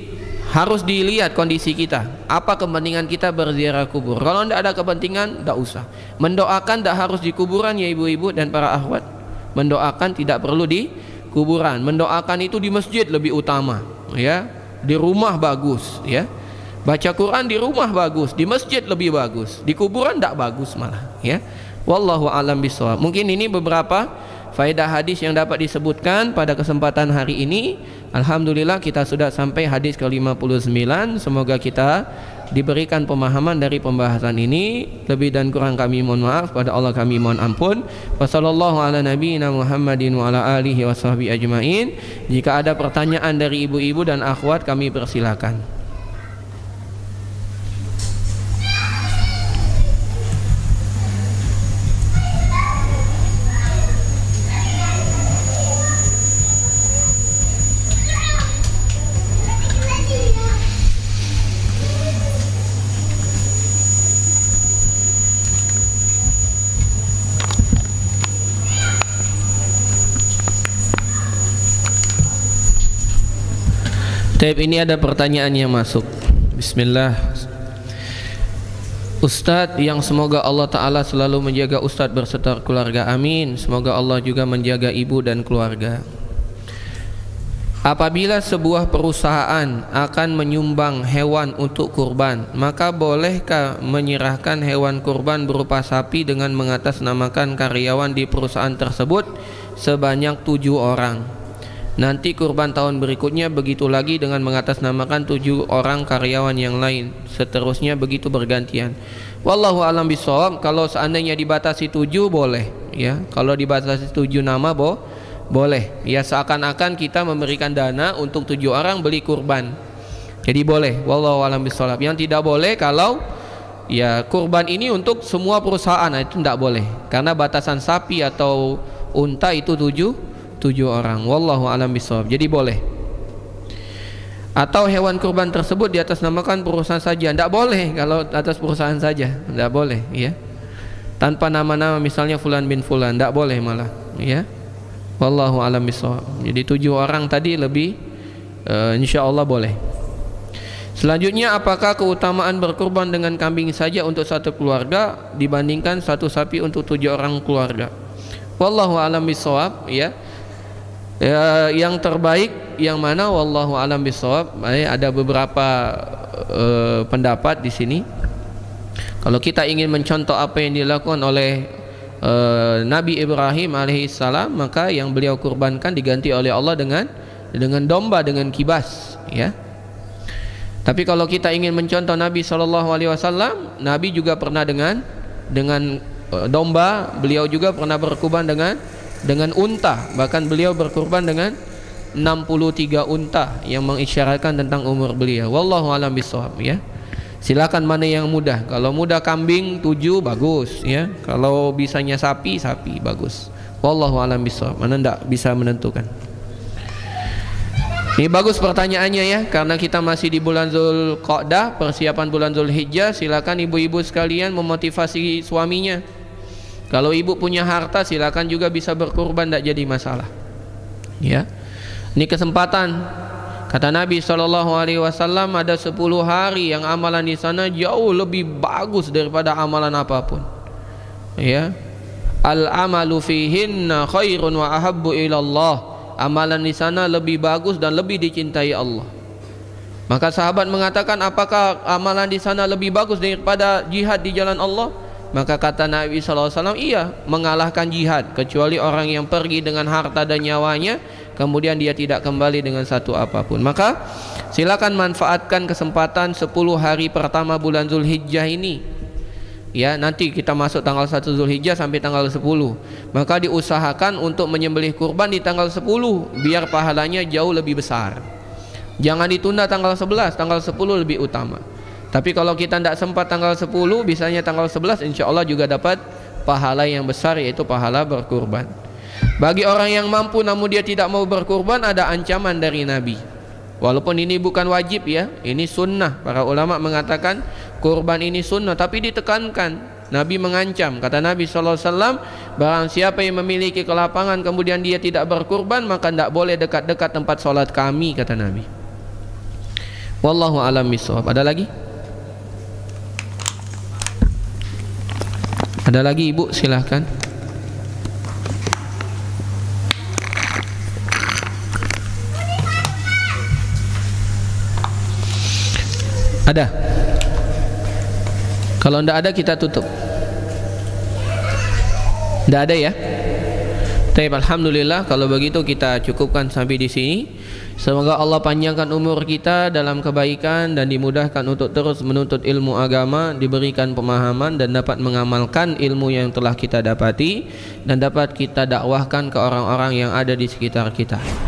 harus dilihat kondisi kita, apa kepentingan kita berziarah kubur. Kalau tidak ada kepentingan, tidak usah. Mendoakan tidak harus di kuburan ya ibu-ibu dan para akhwat. Mendoakan tidak perlu di kuburan. Mendoakan itu di masjid lebih utama ya. Di rumah bagus ya. Baca Quran di rumah bagus, di masjid lebih bagus. Di kuburan tidak bagus malah ya. Wallahu a'lam bishawab. Mungkin ini beberapa faedah hadis yang dapat disebutkan pada kesempatan hari ini. Alhamdulillah kita sudah sampai hadis ke-59. Semoga kita diberikan pemahaman dari pembahasan ini. Lebih dan kurang kami mohon maaf, pada Allah kami mohon ampun. Wassallallahu ala nabiyyina Muhammadin wa ala alihi washabbihi ajmain. Jika ada pertanyaan dari ibu-ibu dan akhwat, kami persilakan. Taib, ini ada pertanyaan yang masuk. Bismillah. Ustadz, yang semoga Allah Ta'ala selalu menjaga Ustadz berserta keluarga, amin. Semoga Allah juga menjaga ibu dan keluarga. Apabila sebuah perusahaan akan menyumbang hewan untuk kurban, maka bolehkah menyerahkan hewan kurban berupa sapi dengan mengatasnamakan karyawan di perusahaan tersebut sebanyak 7 orang? Nanti kurban tahun berikutnya begitu lagi dengan mengatasnamakan 7 orang karyawan yang lain. Seterusnya begitu bergantian. Wallahu alam bishawab. Kalau seandainya dibatasi 7 boleh, ya. Kalau dibatasi 7 nama boleh. Ya, seakan-akan kita memberikan dana untuk 7 orang beli kurban. Jadi boleh. Wallahu alam bishawab. Yang tidak boleh kalau ya kurban ini untuk semua perusahaan, itu tidak boleh. Karena batasan sapi atau unta itu 7 orang. Wallahu alam bishawab. Jadi boleh. Atau hewan kurban tersebut di atas namakan perusahaan saja. Tidak boleh kalau atas perusahaan saja. Tidak boleh, ya. Tanpa nama-nama, misalnya fulan bin fulan, tidak boleh malah, ya. Wallahu alam bishawab. Jadi 7 orang tadi lebih, insyaallah boleh. Selanjutnya, apakah keutamaan berkurban dengan kambing saja untuk satu keluarga dibandingkan satu sapi untuk 7 orang keluarga? Wallahu alam bishawab, ya. Yang terbaik yang mana? Wallahu alam bishawab. Ada beberapa pendapat di sini. Kalau kita ingin mencontoh apa yang dilakukan oleh Nabi Ibrahim alaihissalam, maka yang beliau kurbankan diganti oleh Allah dengan domba, dengan kibas, ya. Tapi kalau kita ingin mencontoh Nabi SAW, Nabi juga pernah dengan domba. Beliau juga pernah berkurban dengan unta. Bahkan beliau berkurban dengan 63 unta yang mengisyaratkan tentang umur beliau. Wallahu alam bishawab, ya. Silakan mana yang mudah. Kalau mudah kambing 7 bagus, ya. Kalau bisanya sapi bagus. Wallahu alam bishawab. Mana tidak bisa menentukan. Ini bagus pertanyaannya, ya, karena kita masih di bulan Zulqa'dah, persiapan bulan Zulhijjah. Silakan ibu-ibu sekalian memotivasi suaminya. Kalau ibu punya harta, silakan juga bisa berkurban, tidak jadi masalah, ya. Ini kesempatan. Kata Nabi SAW, ada 10 hari yang amalan di sana jauh lebih bagus daripada amalan apapun, ya. Al-amalu fihinna khairun wa ahabbu ilallah. Amalan di sana lebih bagus dan lebih dicintai Allah. Maka sahabat mengatakan, apakah amalan di sana lebih bagus daripada jihad di jalan Allah? Maka kata Nabi SAW, iya, mengalahkan jihad, kecuali orang yang pergi dengan harta dan nyawanya kemudian dia tidak kembali dengan satu apapun. Maka silakan manfaatkan kesempatan 10 hari pertama bulan Zulhijjah ini, ya. Nanti kita masuk tanggal 1 Zulhijjah sampai tanggal 10. Maka diusahakan untuk menyembelih kurban di tanggal 10 biar pahalanya jauh lebih besar. Jangan ditunda tanggal 11, tanggal 10 lebih utama. Tapi kalau kita tidak sempat tanggal 10, bisanya tanggal 11, insya Allah juga dapat pahala yang besar, yaitu pahala berkurban. Bagi orang yang mampu namun dia tidak mau berkurban, ada ancaman dari Nabi. Walaupun ini bukan wajib, ya, ini sunnah. Para ulama mengatakan kurban ini sunnah, tapi ditekankan. Nabi mengancam. Kata Nabi SAW, barang siapa yang memiliki kelapangan kemudian dia tidak berkurban, maka tidak boleh dekat-dekat tempat sholat kami, kata Nabi. Wallahu a'lam bishawab. Ada lagi? Ada lagi, ibu, silahkan. Ada? Kalau tidak ada kita tutup. Tidak ada, ya? Baik, alhamdulillah. Kalau begitu kita cukupkan sampai di sini. Semoga Allah panjangkan umur kita dalam kebaikan dan dimudahkan untuk terus menuntut ilmu agama, diberikan pemahaman dan dapat mengamalkan ilmu yang telah kita dapati dan dapat kita dakwahkan ke orang-orang yang ada di sekitar kita.